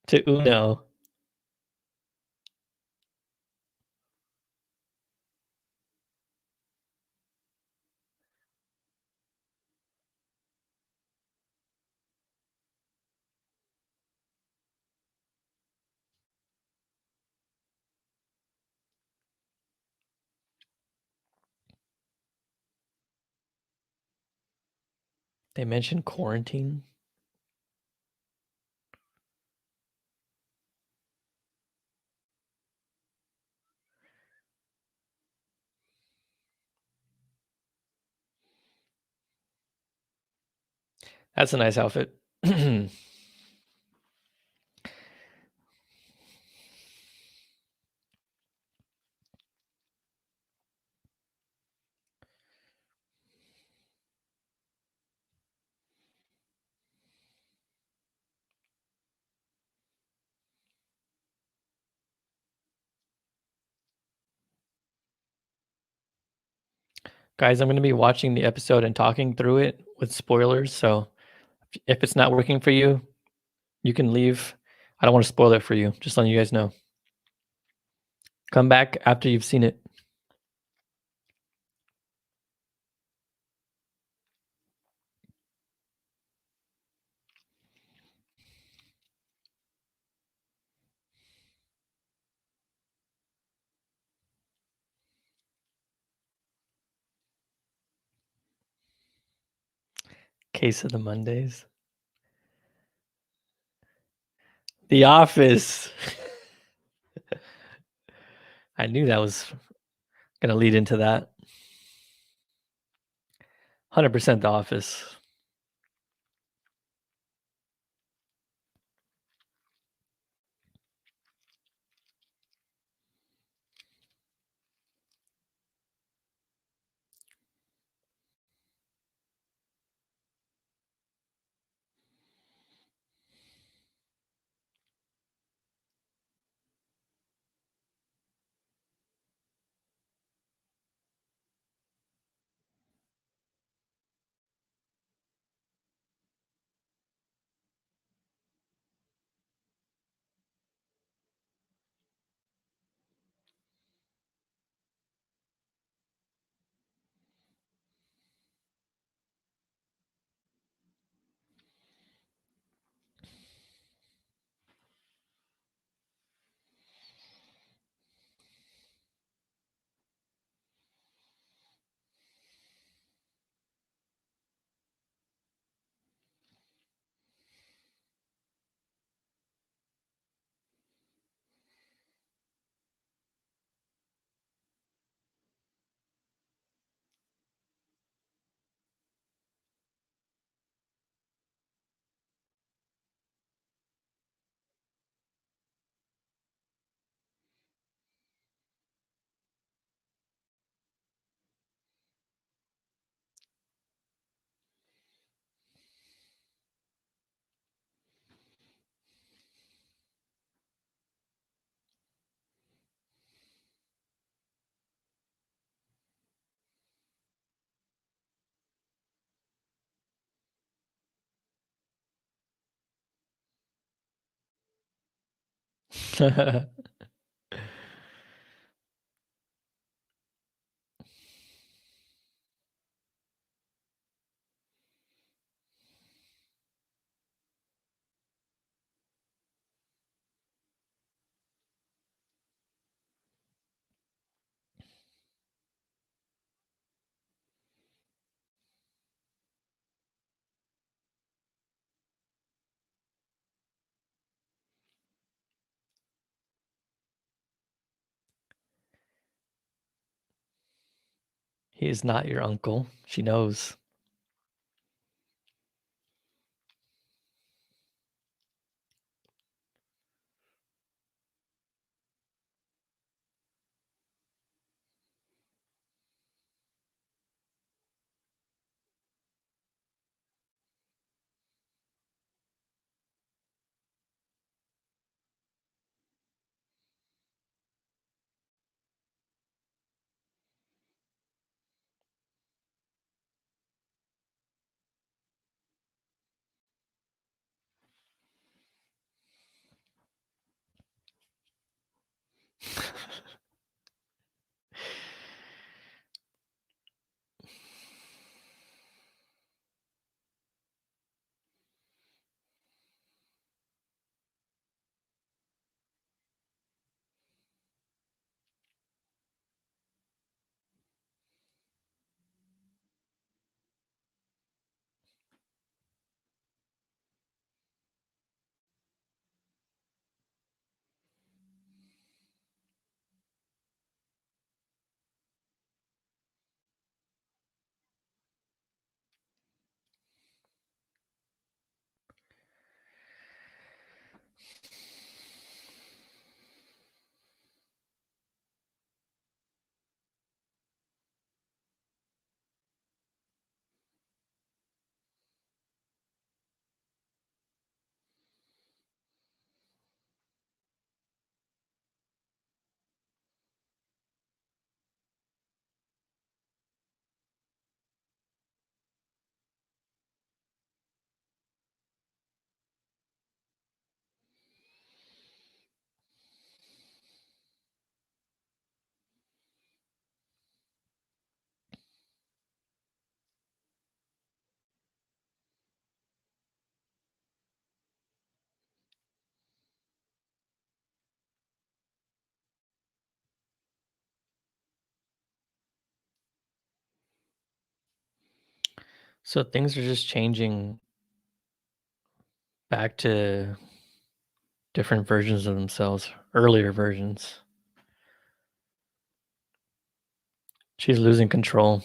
to Uno. They mentioned quarantine. That's a nice outfit. Guys, I'm going to be watching the episode and talking through it with spoilers. So if it's not working for you, you can leave. I don't want to spoil it for you. Just letting you guys know. Come back after you've seen it. Case of the Mondays. The Office. I knew that was going to lead into that. 100% The Office. He is not your uncle. She knows. So things are just changing back to different versions of themselves, earlier versions. She's losing control.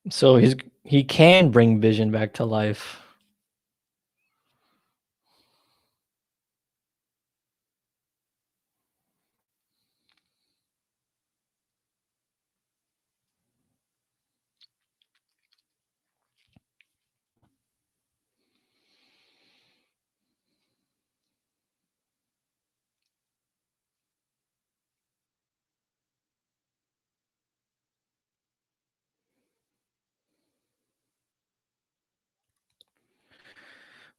So he can bring Vision back to life.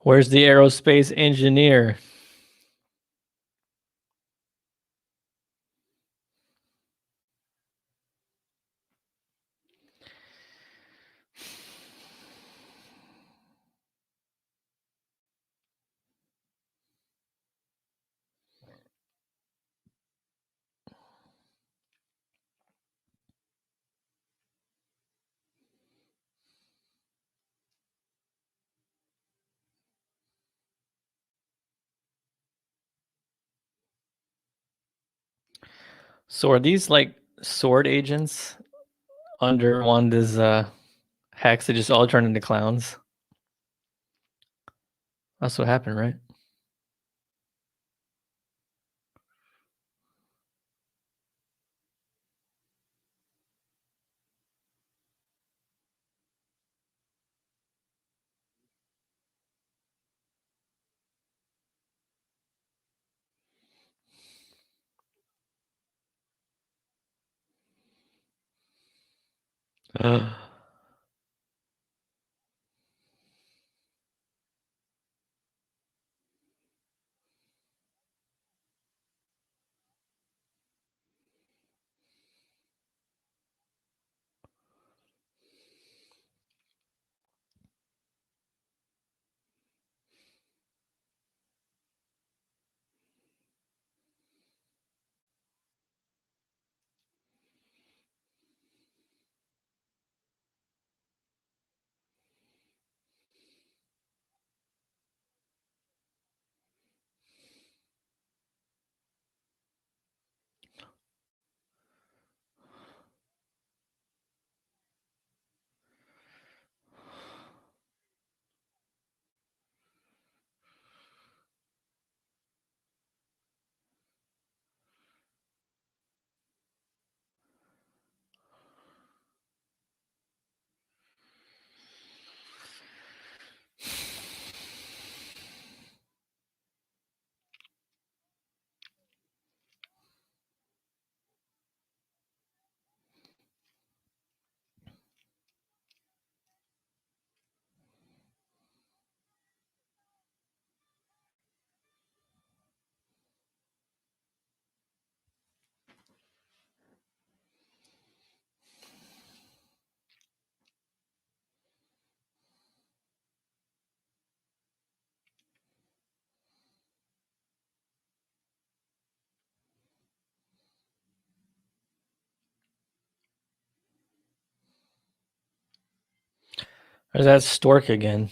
Where's the aerospace engineer? So are these like sword agents under Wanda's hacks that just all turn into clowns? That's what happened, right? There's that stork again.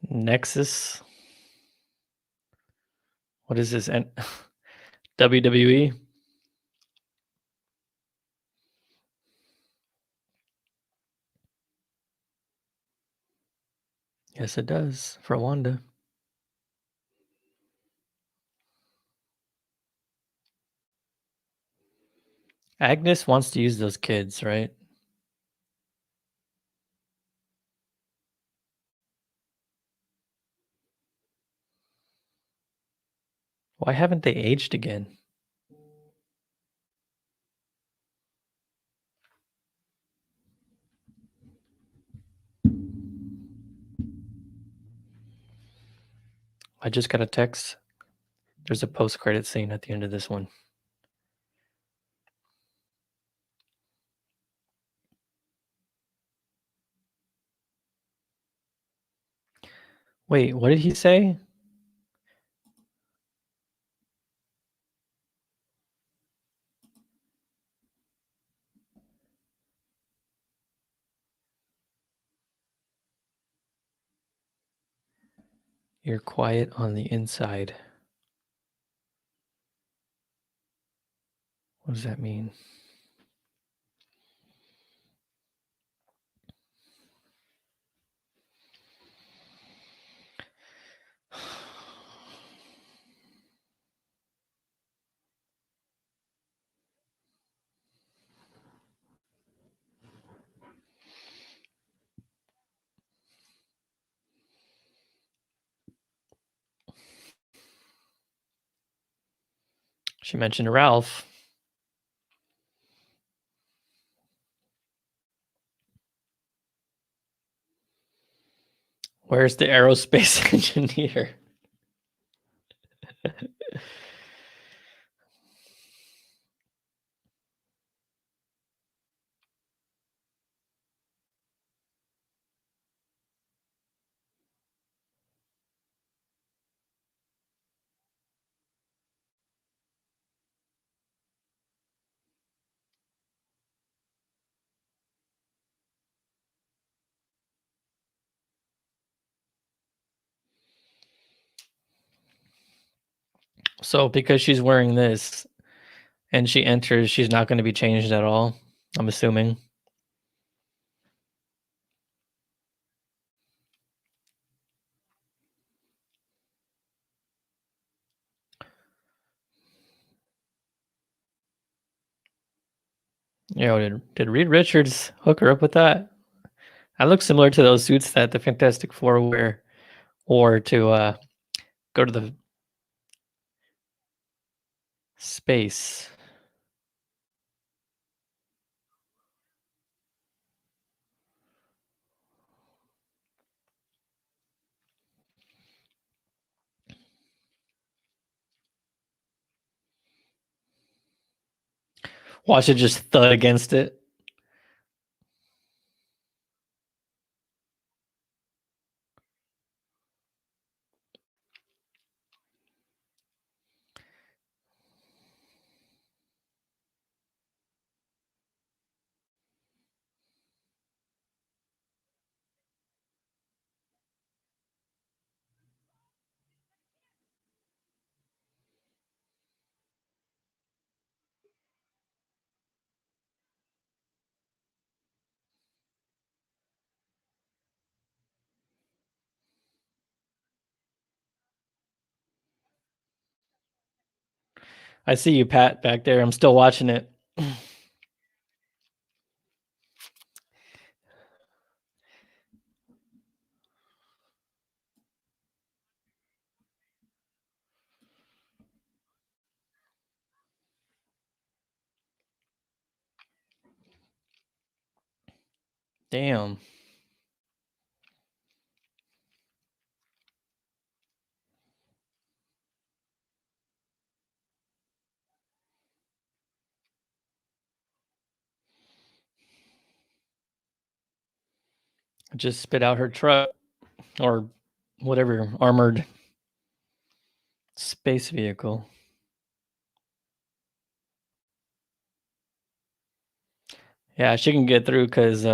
Nexus. What is this? WWE? Yes, it does for Wanda. Agnes wants to use those kids, right? Why haven't they aged again? I just got a text. There's a post-credit scene at the end of this one. Wait, what did he say? You're quiet on the inside. What does that mean? She mentioned Ralph. Where's the aerospace engineer? So because she's wearing this and she enters, she's not going to be changed at all, I'm assuming. Did Reed Richards hook her up with that? That looks similar to those suits that the Fantastic Four wore to go to the space. Watch it just thud against it. I see you, Pat, back there. I'm still watching it. Damn. Just spit out her truck or whatever armored space vehicle. Yeah, she can get through because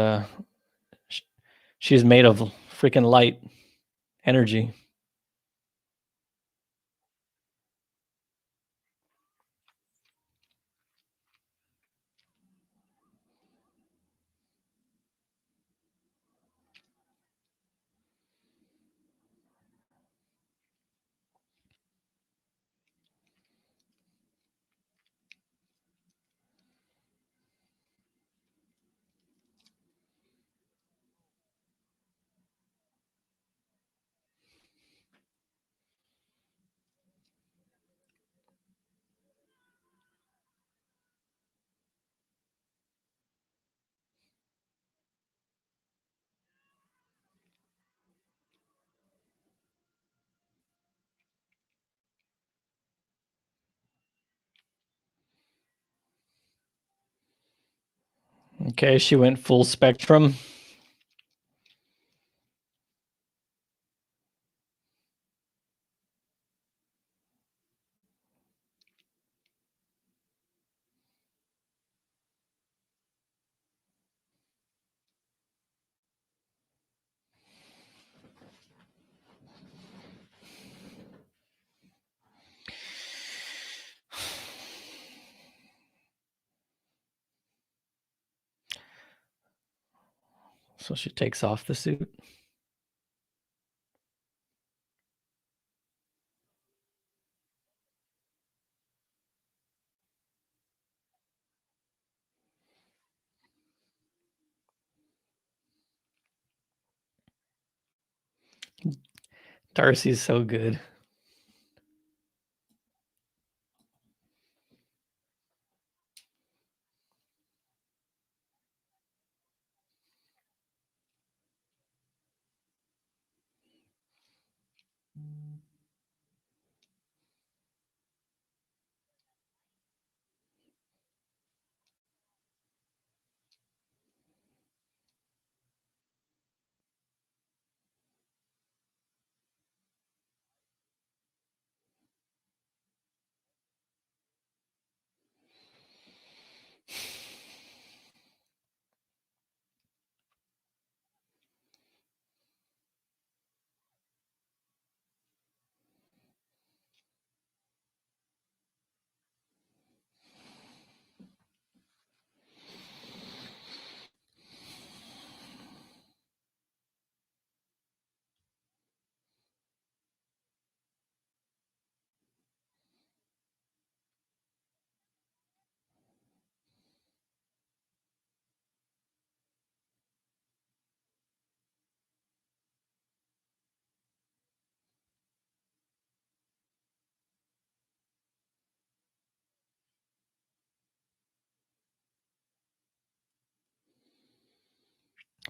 she's made of freaking light. Energy. Okay, she went full spectrum. So she takes off the suit. Darcy's so good.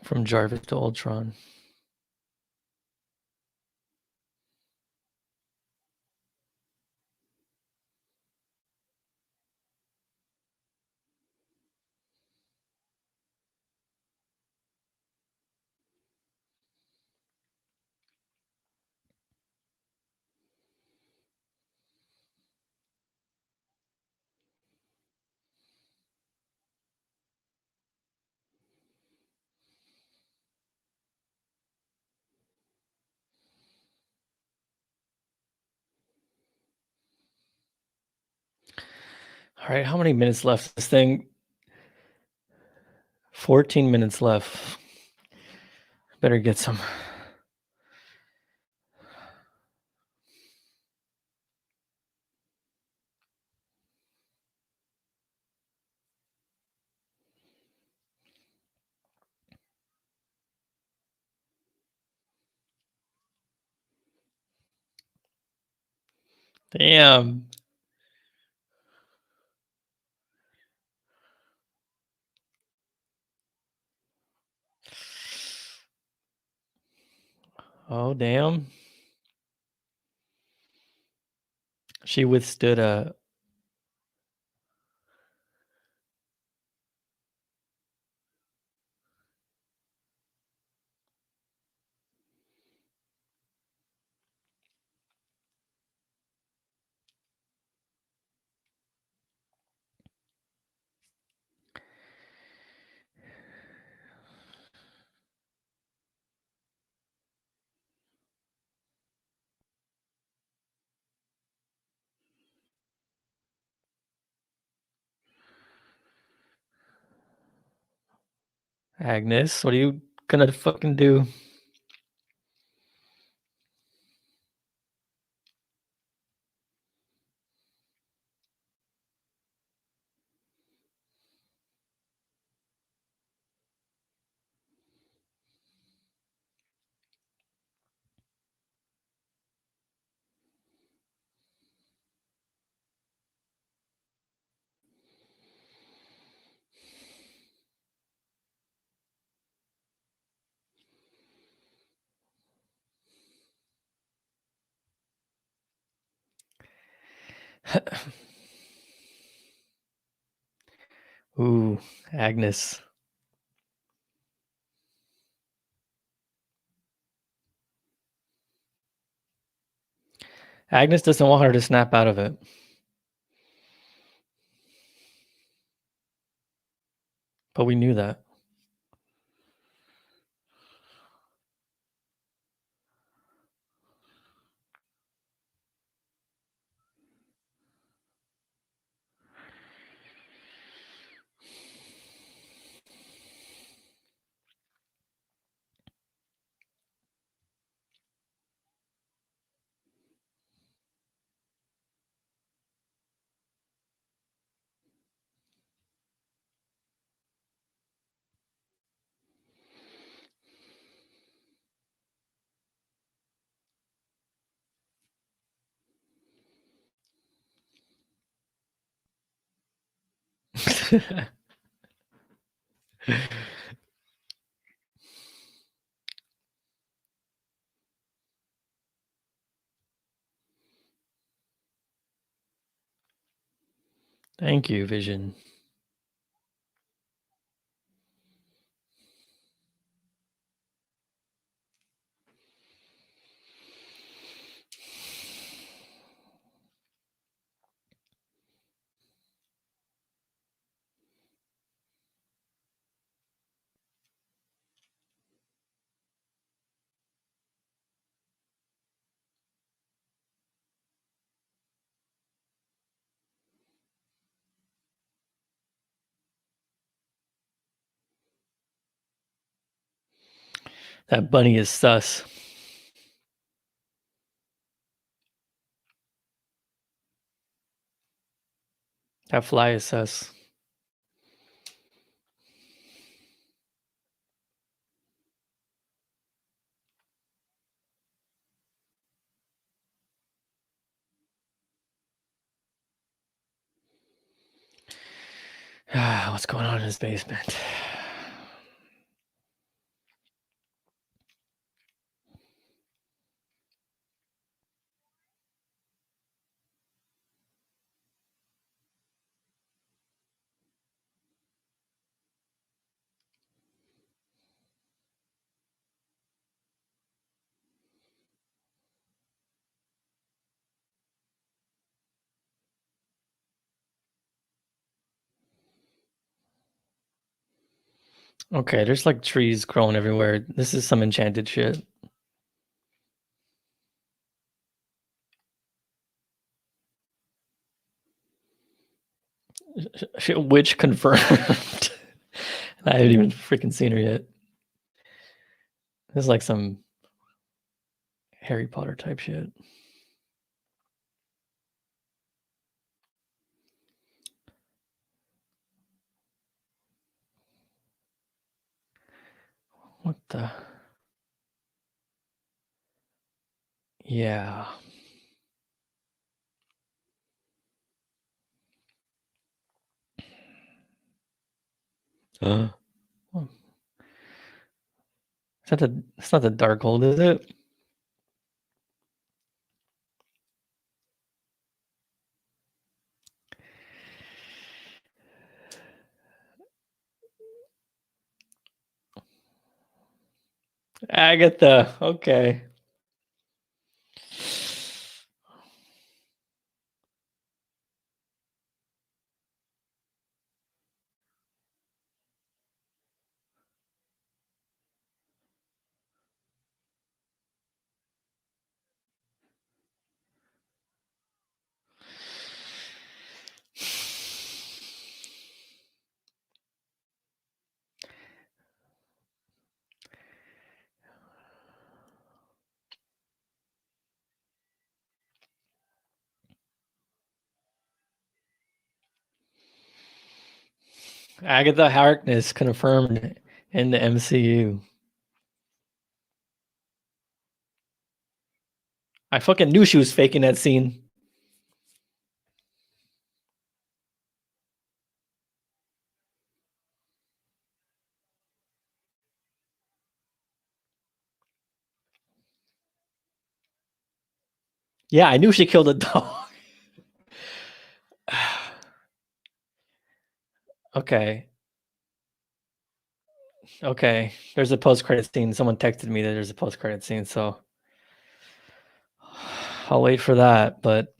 From Jarvis to Ultron. All right, how many minutes left? This thing. 14 minutes left. Better get some. Damn. Oh, damn. She withstood a. Agnes, what are you gonna fucking do? Ooh, Agnes. Agnes doesn't want her to snap out of it. But we knew that. Thank you, Vision. That bunny is sus. That fly is sus. What's going on in his basement? Okay, there's like trees growing everywhere. This is some enchanted shit. Shit, witch confirmed. I haven't even freaking seen her yet. This is like some Harry Potter type shit. What the? Yeah. It's not the dark hold, is it? Agatha. Okay. Agatha Harkness confirmed in the MCU. I fucking knew she was faking that scene. Yeah, I knew she killed a dog. Okay. Okay. There's a post-credit scene. Someone texted me that there's a post-credit scene, so I'll wait for that, but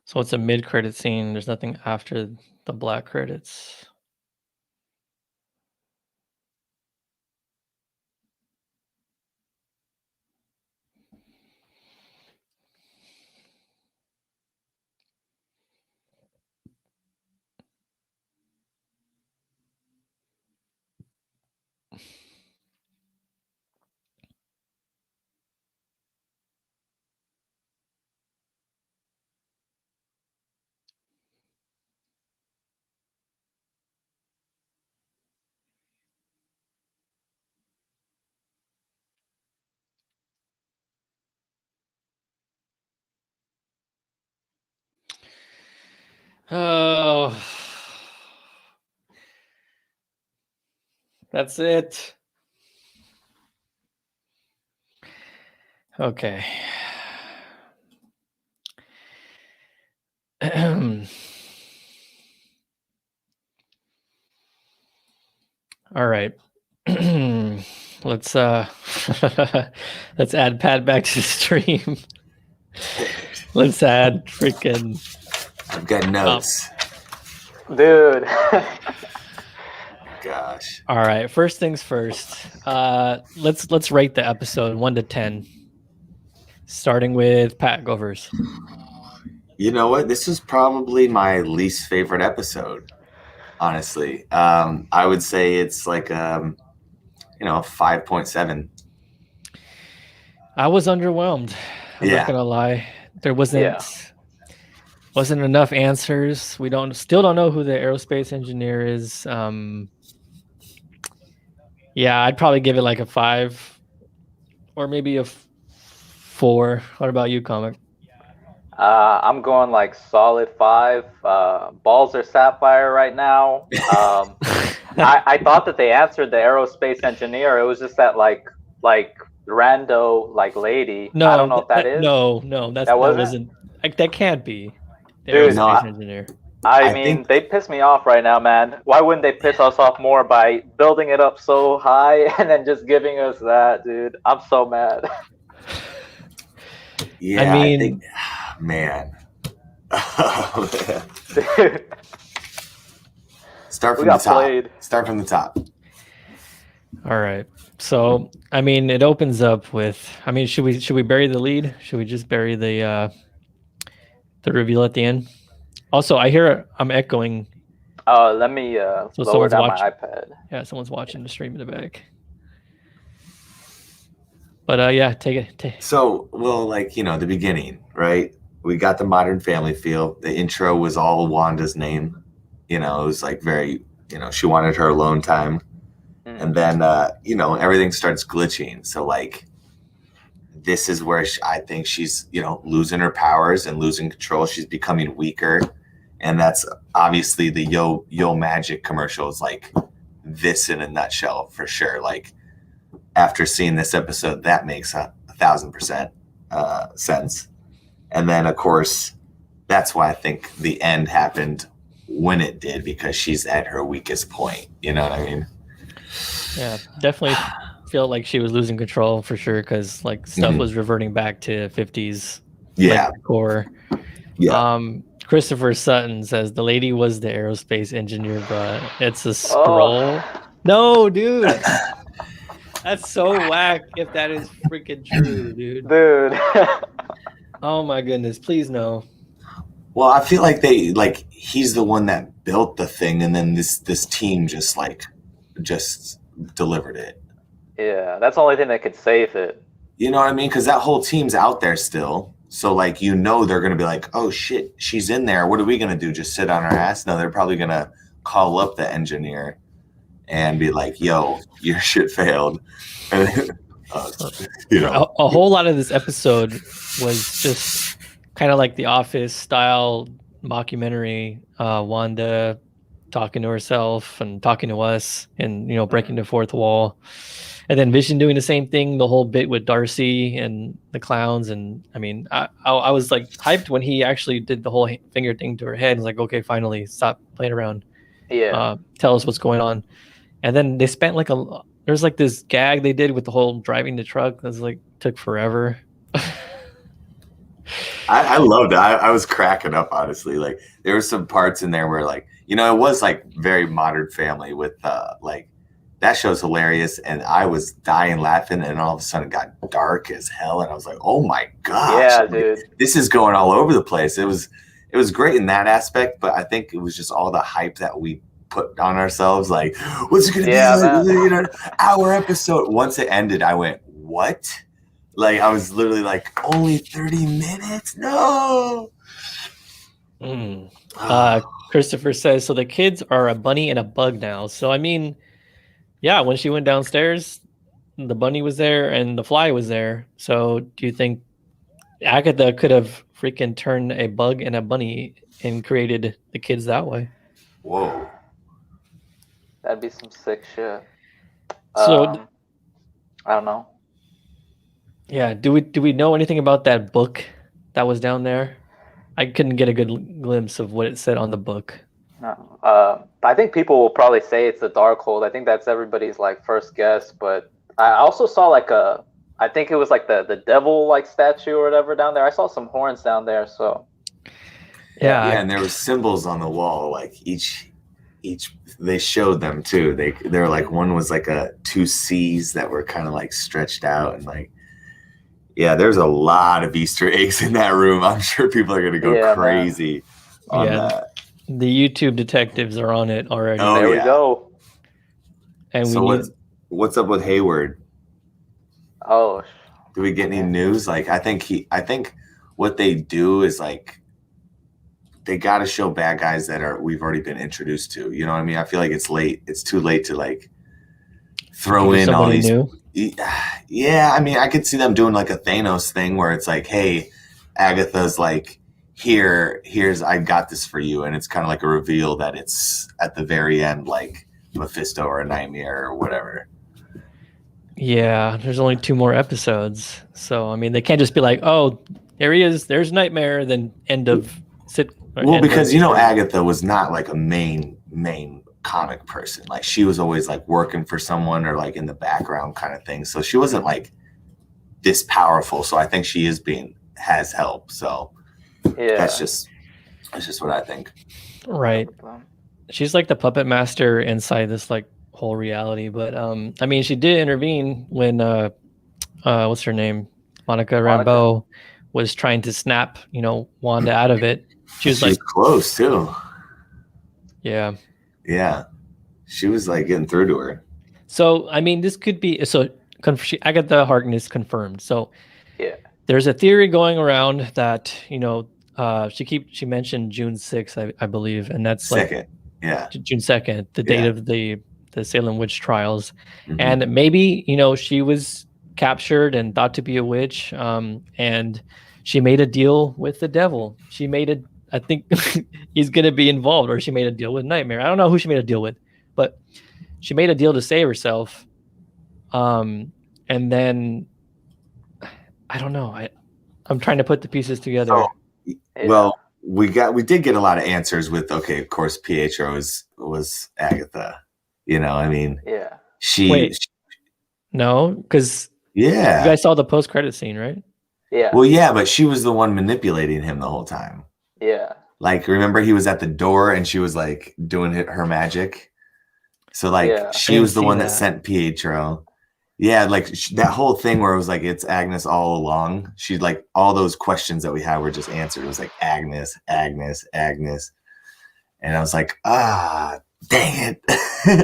so it's a mid-credit scene. There's nothing after the black credits. Oh, that's it. Okay. All right. Let's let's add Pat back to the stream. Let's add freaking I've got notes. Dude. Gosh. All right. First things first. Let's rate the episode 1 to 10. Starting with Pat, go first. You know what? This is probably my least favorite episode. Honestly, I would say it's like 5.7. I was underwhelmed. I'm not gonna lie. There wasn't enough answers. We still don't know who the aerospace engineer is. Yeah, I'd probably give it like a 5 or maybe a 4. What about you, Comic? I'm going like solid 5. Balls are sapphire right now. I thought that they answered the aerospace engineer. It was just that like rando lady. No, I don't know if that is. No, that wasn't. Like, that can't be the aerospace engineer. I mean, they piss me off right now, man. Why wouldn't they piss us off more by building it up so high and then just giving us that, dude? I'm so mad. Yeah, I think, man. Start from the top. Start from the top. All right. So, I mean, it opens up with. I mean, should we bury the lead? Should we just bury the reveal at the end? Also, I hear I'm echoing. Let me lower down my iPad. Yeah, someone's watching the stream in the back. But yeah, take it. So, well, the beginning, right? We got the Modern Family feel. The intro was all Wanda's name. It was like very, she wanted her alone time. And then, everything starts glitching. So, this is where I think she's, losing her powers and losing control. She's becoming weaker. And that's obviously the Yo Magic commercial is like this in a nutshell for sure. Like, after seeing this episode, that makes 1,000% sense. And then, of course, that's why I think the end happened when it did, because she's at her weakest point. You know what I mean? Yeah, definitely feel like she was losing control for sure, because stuff was reverting back to 50s. Yeah. Core. Yeah. Christopher Sutton says the lady was the aerospace engineer, but it's a scroll. No, dude. That's so whack if that is freaking true, dude. Dude. Oh my goodness, please no. Well, I feel like he's the one that built the thing, and then this team just delivered it. Yeah, that's the only thing that could save it. You know what I mean? Because that whole team's out there still. So, like, they're going to be like, oh, shit, she's in there. What are we going to do? Just sit on our ass? No, they're probably going to call up the engineer and be like, yo, your shit failed. And, a whole lot of this episode was just kind of like the Office style mockumentary. Wanda talking to herself and talking to us and, breaking the fourth wall. And then Vision doing the same thing, the whole bit with Darcy and the clowns. And I mean, I was like hyped when he actually did the whole finger thing to her head. It's like, okay, finally, stop playing around. Yeah. Tell us what's going on. And then they spent there's like this gag they did with the whole driving the truck. It was like, took forever. I loved it. I was cracking up, honestly. Like, there were some parts in there where, like, it was like very Modern Family with like, that show's hilarious, and I was dying laughing, and all of a sudden it got dark as hell, and I was like, "Oh my gosh, yeah, dude, this is going all over the place." It was great in that aspect, but I think it was just all the hype that we put on ourselves. Like, what's it going to be? Hour episode. Once it ended, I went, "What?" Like, I was literally like, "Only 30 minutes? No." Christopher says, so the kids are a bunny and a bug now. So I mean. Yeah, when she went downstairs, the bunny was there and the fly was there. So do you think Agatha could have freaking turned a bug and a bunny and created the kids that way? Whoa. That'd be some sick shit. So I don't know. Yeah, do we know anything about that book that was down there? I couldn't get a good glimpse of what it said on the book. No. I think people will probably say it's the Darkhold. I think that's everybody's like first guess, but I also saw like I think it was like the devil like statue or whatever down there. I saw some horns down there, so yeah, and there were symbols on the wall, like each they showed them too. They're like, one was like two C's that were kind of like stretched out, and like, yeah, there's a lot of Easter eggs in that room. I'm sure people are gonna go crazy on that. The YouTube detectives are on it already. Oh, there we go. And so what's up with Hayward? Oh, do we get any news? Like, I think what they do is like, they got to show bad guys that we've already been introduced to. You know what I mean? I feel like it's late. It's too late to like throw in all these. New? Yeah, I mean, I could see them doing like a Thanos thing where it's like, hey, Agatha's like, here's I got this for you, and it's kind of like a reveal that it's at the very end, like Mephisto or a Nightmare or whatever. Yeah, there's only 2 more episodes, so I mean, they can't just be like, oh, there he is, there's Nightmare, then end of sit. Well, because Agatha was not like a main comic person. Like, she was always like working for someone or like in the background kind of thing. So she wasn't like this powerful. So I think she has help. So yeah, that's just what I think. Right. She's like the puppet master inside this like whole reality. But I mean, she did intervene when what's her name? Monica Rambeau was trying to snap, Wanda out of it. She was like close too. Yeah. Yeah. She was like getting through to her. So I mean, this could be Agatha Harkness confirmed. So yeah, there's a theory going around that she mentioned June 6th, I believe, and that's second. Yeah, June 2nd, the date of the Salem witch trials. Mm-hmm. And maybe she was captured and thought to be a witch, and she made a deal with the devil. I think he's going to be involved, or she made a deal with Nightmare. I don't know who she made a deal with, but she made a deal to save herself. And then I don't know. I'm trying to put the pieces together. So, well, we did get a lot of answers with, okay, of course, Pietro was Agatha. I mean, yeah. No, because you guys saw the post-credit scene, right? Yeah. Well, yeah, but she was the one manipulating him the whole time. Yeah. Like, remember he was at the door and she was like doing her magic. So like Yeah. she was the see one that that. sent Pietro. Yeah, like that whole thing where it was like it's Agnes all along. She like all those questions that we had were just answered. It was like Agnes, Agnes, Agnes, and I was like, dang it!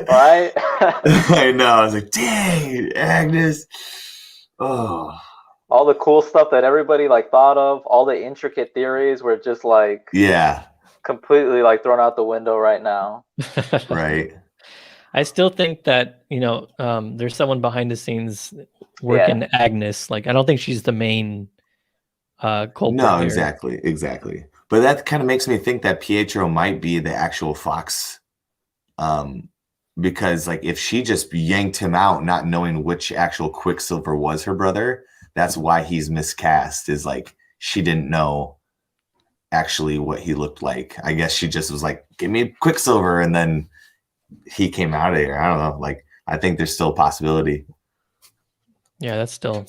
Right? I know. I was like, dang it, Agnes. Oh, All the cool stuff that everybody like thought of, all the intricate theories were just like yeah, completely like thrown out the window right now. right. I still think that, there's someone behind the scenes working Agnes. Like, I don't think she's the main culprit No, here. exactly. But that kind of makes me think that Pietro might be the actual Fox, because like if she just yanked him out, not knowing which actual Quicksilver was her brother, that's why he's miscast. Is like she didn't know actually what he looked like. I guess she just was like, "Give me Quicksilver," and then he came out of here. I don't know. Like I think there's still a possibility. Yeah, that's still,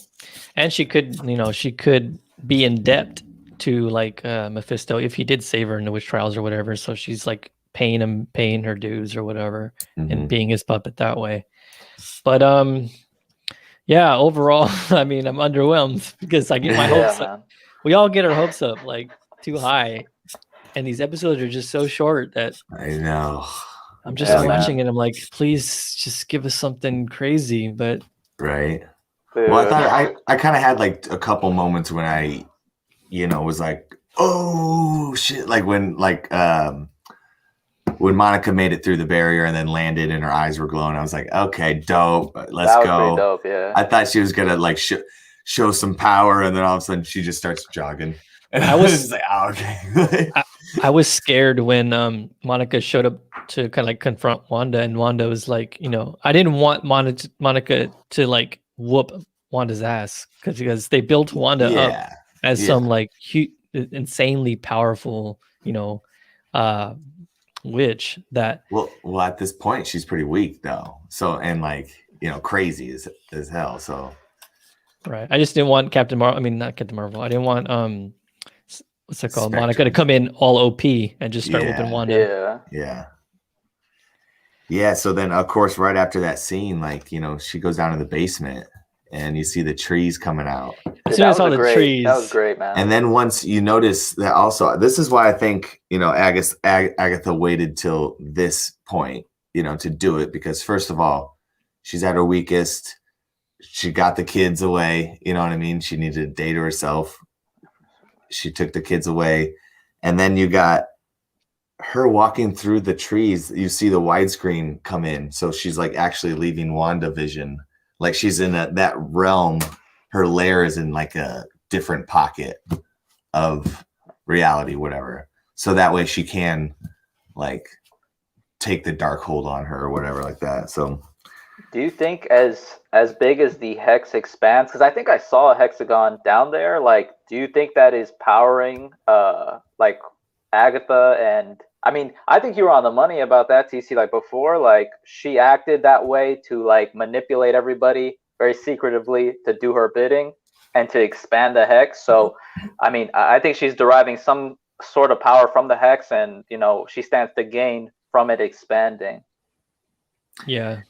and she could be in debt to like Mephisto if he did save her in the witch trials or whatever. So she's like paying her dues or whatever, and being his puppet that way. But yeah, overall, I mean, I'm underwhelmed because I get my hopes up. Man. We all get our hopes up like too high, and these episodes are just so short that I know. I'm just watching it. I'm like, please just give us something crazy. But right. Dude. Well, I thought I kind of had like a couple moments when I, was like, oh shit, like when Monica made it through the barrier and then landed and her eyes were glowing. I was like, okay, dope, let's that was go. pretty dope, yeah. I thought she was gonna like show some power, and then all of a sudden she just starts jogging. And I was just like, oh, okay. I was scared when Monica showed up to kind of like confront Wanda, and Wanda was like, I didn't want Monica to like whoop Wanda's ass because they built Wanda up as some like insanely powerful, witch that. Well, at this point she's pretty weak though. So and like crazy as hell. So right, I just didn't want Captain Marvel. I mean, not Captain Marvel. I didn't want what's it called? Spectrum. Monica to come in all OP and just start whooping Wanda. Yeah. So then, of course, right after that scene, like she goes down to the basement, and you see the trees coming out. As soon as I saw the trees, that was great, man. And then once you notice that, also, this is why I think Agatha waited till this point, to do it, because first of all, she's at her weakest. She got the kids away. You know what I mean? She needed a day to herself. She took the kids away, and then you got her walking through the trees. You see the widescreen come in, so she's like actually leaving WandaVision, like she's in that realm. Her lair is in like a different pocket of reality, whatever, so that way she can like take the dark hold on her or whatever like that. So do you think as big as the hex expands, because I think I saw a hexagon down there, like do you think that is powering like Agatha? And I mean, I think you were on the money about that, TC, like before, like she acted that way to like manipulate everybody very secretively to do her bidding and to expand the hex. So I mean, I think she's deriving some sort of power from the hex, and she stands to gain from it expanding. Yeah.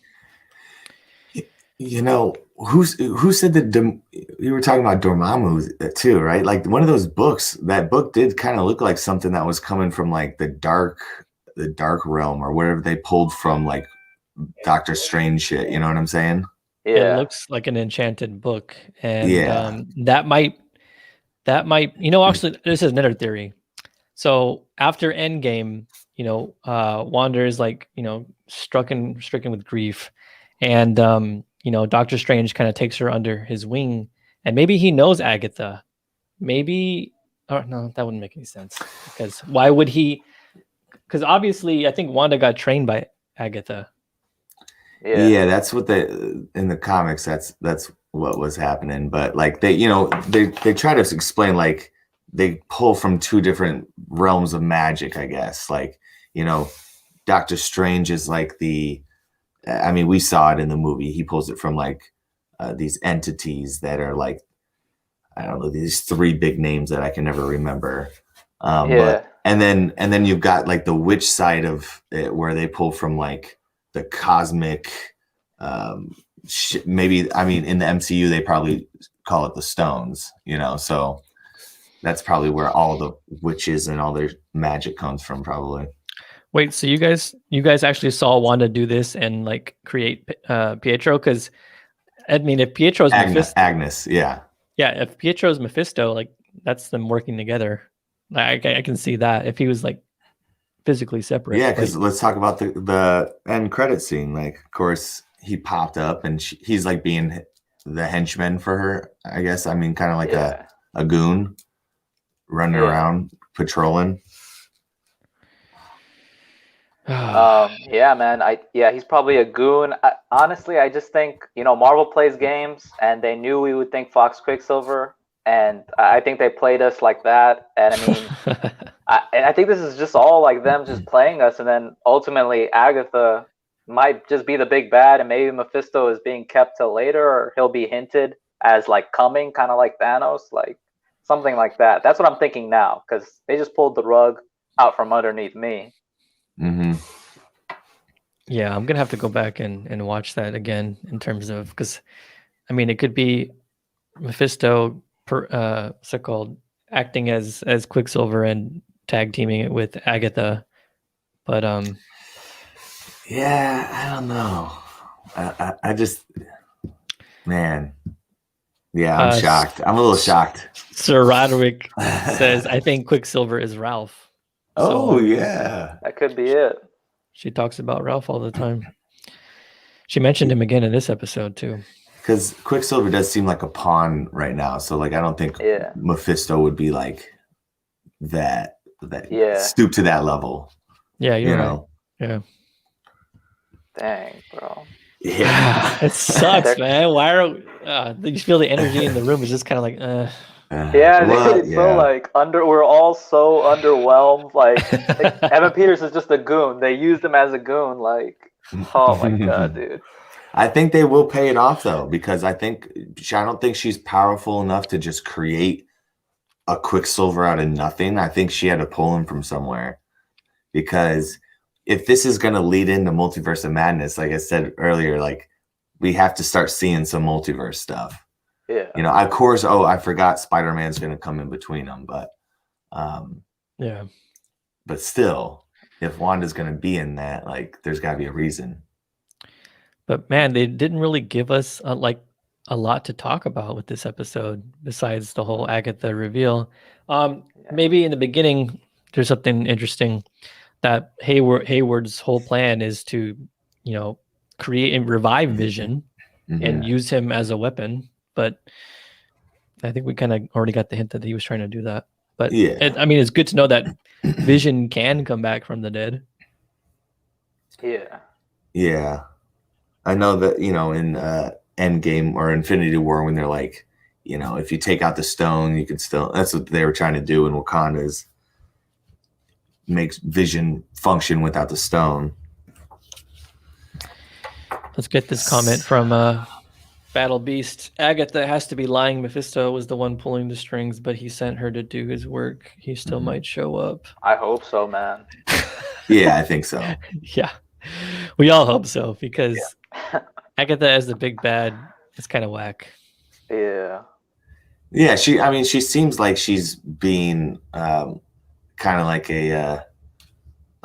Who said that? You were talking about Dormammu too, right? Like one of those books. That book did kind of look like something that was coming from like the dark realm or wherever they pulled from, like Doctor Strange shit. You know what I'm saying? Yeah. It looks like an enchanted book, and that might. Actually, this is another theory. So after Endgame, Wanda is like stricken with grief, and Doctor Strange kind of takes her under his wing, and maybe he knows Agatha. Maybe, no, that wouldn't make any sense, because why would he? Because obviously, I think Wanda got trained by Agatha. Yeah, that's what in the comics. That's what was happening. But like they try to explain, like they pull from two different realms of magic, I guess. Like Doctor Strange is like we saw it in the movie. He pulls it from like these entities that are like, I don't know, these three big names that I can never remember. But, and then you've got like the witch side of it, where they pull from like the cosmic, maybe, I mean, in the MCU, they probably call it the stones, you know, so that's probably where all the witches and all their magic comes from, probably. Wait, so you guys actually saw Wanda do this and like create Pietro? Because I mean, if Pietro's Mephisto, Agnes, yeah, if Pietro's Mephisto, like that's them working together. I can see that if he was like physically separate. Yeah, because let's talk about the end credit scene. Like, of course, he popped up and he's like being the henchman for her, I guess. I mean, kind of like a goon running around patrolling. Yeah, man. He's probably a goon. Honestly, I just think, you know, Marvel plays games, and they knew we would think Fox Quicksilver, and I think they played us like that. And I mean, I think this is just all like them just playing us, and then ultimately Agatha might just be the big bad, and maybe Mephisto is being kept till later, or he'll be hinted as like coming, kind of like Thanos, like something like that. That's what I'm thinking now, because they just pulled the rug out from underneath me. Mm-hmm. Yeah, I'm gonna have to go back and watch that again in terms of, because I mean, it could be Mephisto what's it called, acting as Quicksilver and tag teaming it with Agatha, but yeah, I don't know. I just, man, yeah, I'm shocked. I'm a little shocked. Sir Roderick says, I think Quicksilver is Ralph. Oh, yeah. That could be it. She talks about Ralph all the time. She mentioned him again in this episode, too. Because Quicksilver does seem like a pawn right now. So, like, I don't think Mephisto would be like that stoop to that level. Yeah, you know? Yeah. Dang, bro. Yeah. It sucks, man. Why are you feel the energy in the room is just kind of like, so like we're all so underwhelmed. Like Evan Peters is just a goon. They used him as a goon. Like, oh my god, dude. I think they will pay it off though, because I don't think she's powerful enough to just create a Quicksilver out of nothing. I think she had to pull him from somewhere, because if this is going to lead into Multiverse of Madness, like I said earlier, like we have to start seeing some multiverse stuff. Yeah. You know, of course, I forgot Spider-Man's going to come in between them, but yeah. But still, if Wanda's going to be in that, like there's got to be a reason. But man, they didn't really give us like a lot to talk about with this episode besides the whole Agatha reveal. Maybe in the beginning there's something interesting that Hayward's whole plan is to, you know, create and revive Vision and use him as a weapon. But I think we kind of already got the hint that he was trying to do that. But I mean, it's good to know that Vision can come back from the dead. Yeah. Yeah. I know that, you know, in Endgame or Infinity War, when they're like, you know, if you take out the stone, you can still, that's what they were trying to do in Wakanda, is makes Vision function without the stone. Let's get this comment from Battle Beast. Agatha has to be lying. Mephisto was the one pulling the strings, but he sent her to do his work. He still might show up. I hope so, man. Yeah, I think so. Yeah. We all hope so, because Agatha as the big bad is kind of whack. Yeah. Yeah, she seems like she's being kind of like a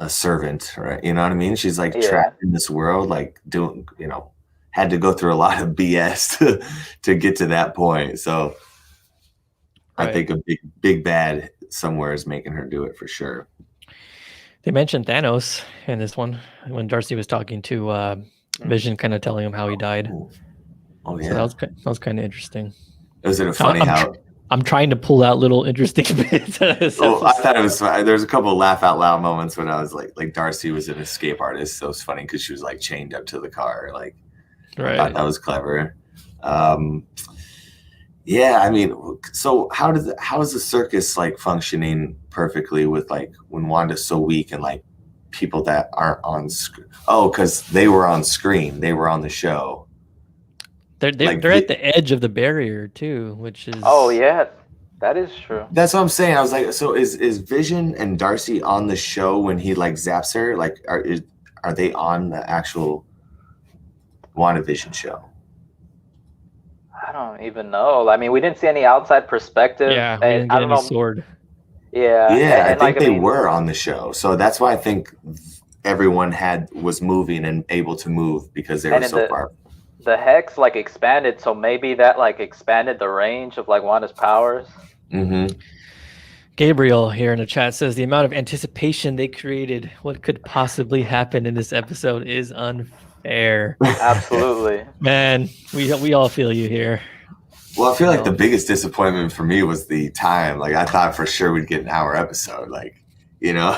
servant, right? You know what I mean? She's like trapped in this world, like doing, you know, had to go through a lot of BS to get to that point. So I think a big bad somewhere is making her do it for sure. They mentioned Thanos in this one when Darcy was talking to Vision, kind of telling him how he died. Oh yeah, so that was kind of interesting. Was it funny how I'm trying to pull out little interesting bits. I thought it was fun. There's a couple of laugh out loud moments when I was like Darcy was an escape artist, so it was funny because she was like chained up to the car. Like, I thought that was clever. Yeah, I mean, so how is the circus like functioning perfectly with like when Wanda's so weak and like people that aren't on screen? Oh, because they were on screen, they were on the show. They're at the edge of the barrier too, which is that is true. That's what I'm saying. I was like, so is Vision and Darcy on the show when he like zaps her? Like, are they on the actual WandaVision show? I don't even know. I mean, we didn't see any outside perspective. Yeah, we and didn't I get don't any know. sword. Yeah, Yeah, I and think like, they I mean, were on the show, so that's why I think everyone was moving and able to move because they were and in so far. the hex like expanded, so maybe that like expanded the range of like Wanda's powers. Mm-hmm. Gabriel here in the chat says the amount of anticipation they created, what could possibly happen in this episode, is unfair. Absolutely. Man, we all feel you here. Well, I feel like the No. biggest disappointment for me was the time. Like I thought for sure we'd get an hour episode. Like, you know,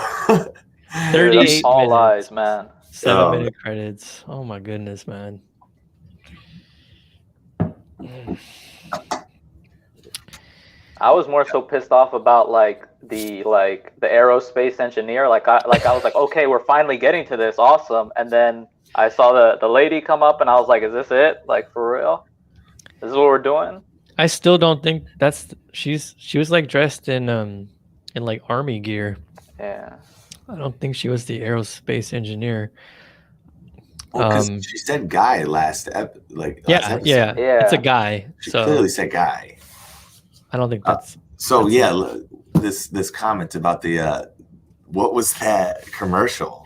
38 That's all minutes. lies, man. 7-minute credits. Oh my goodness, man. I was more so pissed off about like the aerospace engineer. Like I was like, okay, we're finally getting to this, awesome. And then I saw the lady come up, and I was like, is this it? Like for real? This is what we're doing? I still don't think she was like dressed in like army gear. Yeah. I don't think she was the aerospace engineer. well, 'cause she said guy last episode. Yeah, it's a guy. She So clearly said guy. I don't think that's So that's yeah, this comment about the what was that commercial?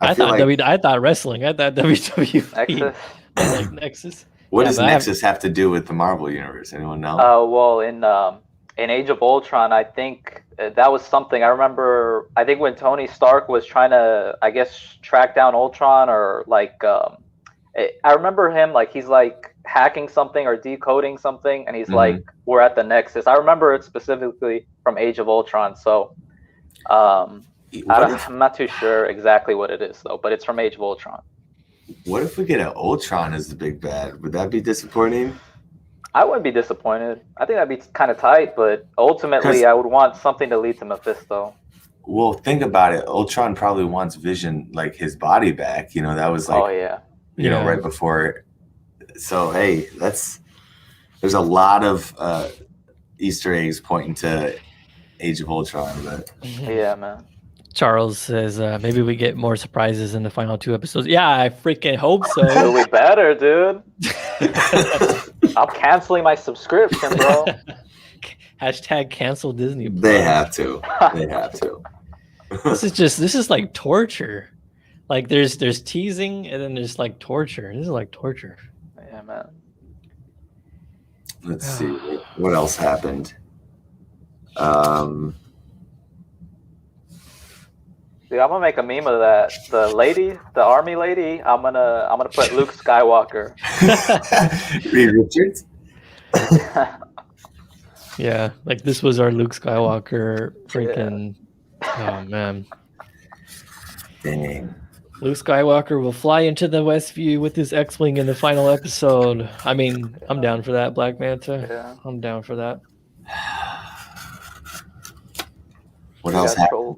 I feel thought like, I thought wrestling. I thought WWE. Nexus. Like Nexus. what Yeah, does but I Nexus have to do with the Marvel universe? Anyone know? Well, in Age of Ultron, I think that was something I remember. I think when Tony Stark was trying to, I guess, track down Ultron, or like, I remember him like he's like hacking something or decoding something, and he's like, "We're at the Nexus." I remember it specifically from Age of Ultron. So, I'm not too sure exactly what it is though, but it's from Age of Ultron. What if we get an Ultron as the big bad? Would that be disappointing? I wouldn't be disappointed. I think that'd be kind of tight, but ultimately, I would want something to lead to Mephisto. Well, think about it. Ultron probably wants Vision, like his body back. You know, that was like, Oh yeah. you know, right before. So hey, there's a lot of Easter eggs pointing to Age of Ultron. But Yeah, man. Charles says maybe we get more surprises in the final 2 episodes. Yeah, I freaking hope so. We better, dude. I'm canceling my subscription, bro. Hashtag cancel Disney. they have to. They have to. This is like torture. Like there's teasing and then there's like torture. This is like torture. Yeah, man. Let's see what else happened. Dude, I'm gonna make a meme of that. The army lady. I'm gonna put Luke Skywalker. Reed Richards. Yeah, like this was our Luke Skywalker freaking oh man. Dang. Luke Skywalker will fly into the Westview with his X-Wing in the final episode. I mean, I'm down for that, Black Manta. Yeah. I'm down for that. What else happened?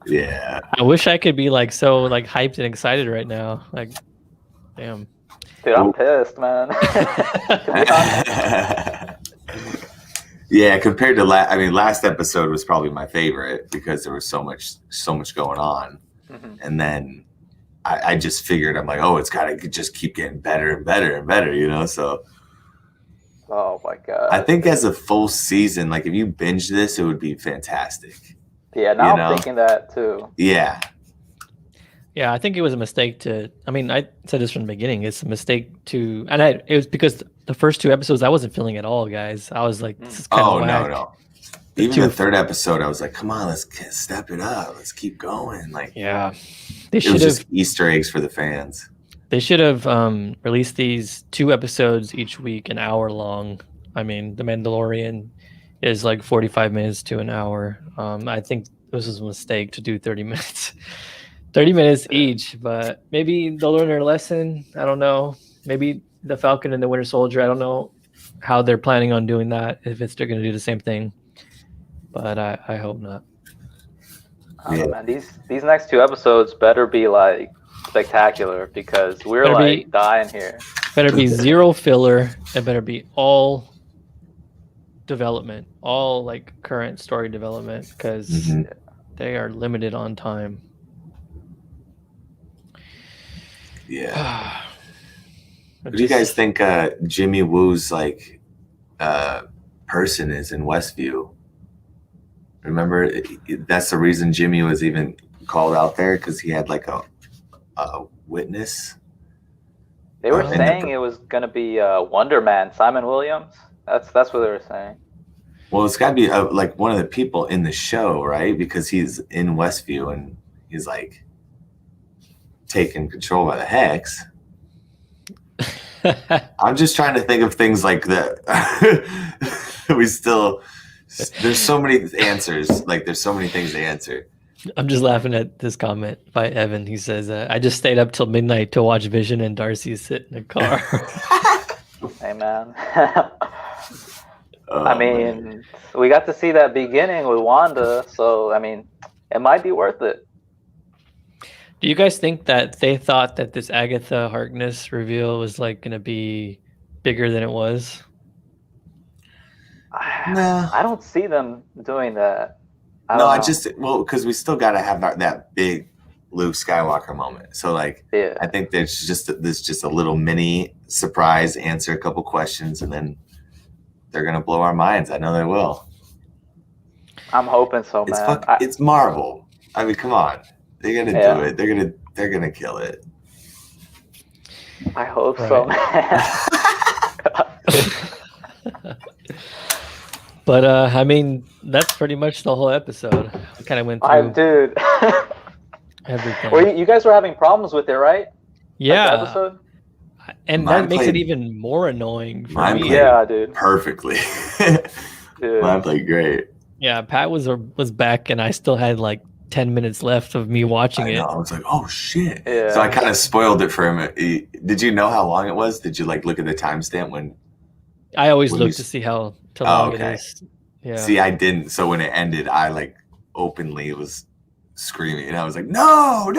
Yeah. I wish I could be like so like hyped and excited right now. Like, damn. Dude, I'm pissed, man. Yeah, compared to last episode was probably my favorite because there was so much going on. Mm-hmm. And then I just figured, I'm like, oh, it's got to just keep getting better and better and better, you know? So Oh my god. I think as a full season, like if you binge this, it would be fantastic. Yeah, now I'm thinking that too. Yeah. Yeah, I think it was a mistake to. I mean, I said this from the beginning. It's a mistake to, and it was because the first 2 episodes I wasn't feeling at all, guys. I was like, this is kind of whack. No. Even the 3rd episode, I was like, come on, let's step it up. Let's keep going. Like, yeah, they it should was have just Easter eggs for the fans. They should have released these 2 episodes each week, an hour long. I mean, The Mandalorian is like 45 minutes to an hour. I think this was a mistake to do 30 minutes. 30 minutes each, but maybe they'll learn their lesson. I don't know. Maybe the Falcon and the Winter Soldier. I don't know how they're planning on doing that, if they're going to do the same thing. But I hope not. I don't know, man. These next 2 episodes better be like spectacular because we're Better dying here. Better be 0 filler. It better be all development, all like current story development, because they are limited on time. Yeah. What do you guys think Jimmy Woo's like person is in Westview? Remember, that's the reason Jimmy was even called out there, because he had like a witness. They were saying it was gonna be Wonder Man, Simon Williams. That's what they were saying. Well, it's got to be like one of the people in the show, right? Because he's in Westview and he's like taking control by the Hex. I'm just trying to think of things like that. There's so many answers. Like, there's so many things to answer. I'm just laughing at this comment by Evan. He says, I just stayed up till midnight to watch Vision and Darcy sit in a car. Hey, man. I mean, we got to see that beginning with Wanda, so, I mean, it might be worth it. Do you guys think that they thought that this Agatha Harkness reveal was, like, going to be bigger than it was? No. I don't see them doing that. Because we still got to have that big Luke Skywalker moment. So, like, yeah. I think there's just a little mini surprise, answer a couple questions, and then they're gonna blow our minds. I know they will. I'm hoping so, man. It's Marvel. I mean, come on, they're gonna do it. They're gonna kill it. I hope so, man. But I mean, that's pretty much the whole episode. We kind of went through. Dude. Everything. Well, you guys were having problems with it, right? Yeah. Like episode? And that makes it even more annoying for me. Yeah, dude. Perfectly. Dude. Mine played great. Yeah, Pat was back, and I still had like 10 minutes left of me watching it. I was like, oh shit. Yeah. So I kind of spoiled it for him. Did you know how long it was? Did you like look at the timestamp when? I always look to see how long it is. Yeah. See, I didn't. So when it ended, I like openly was screaming, and I was like, no.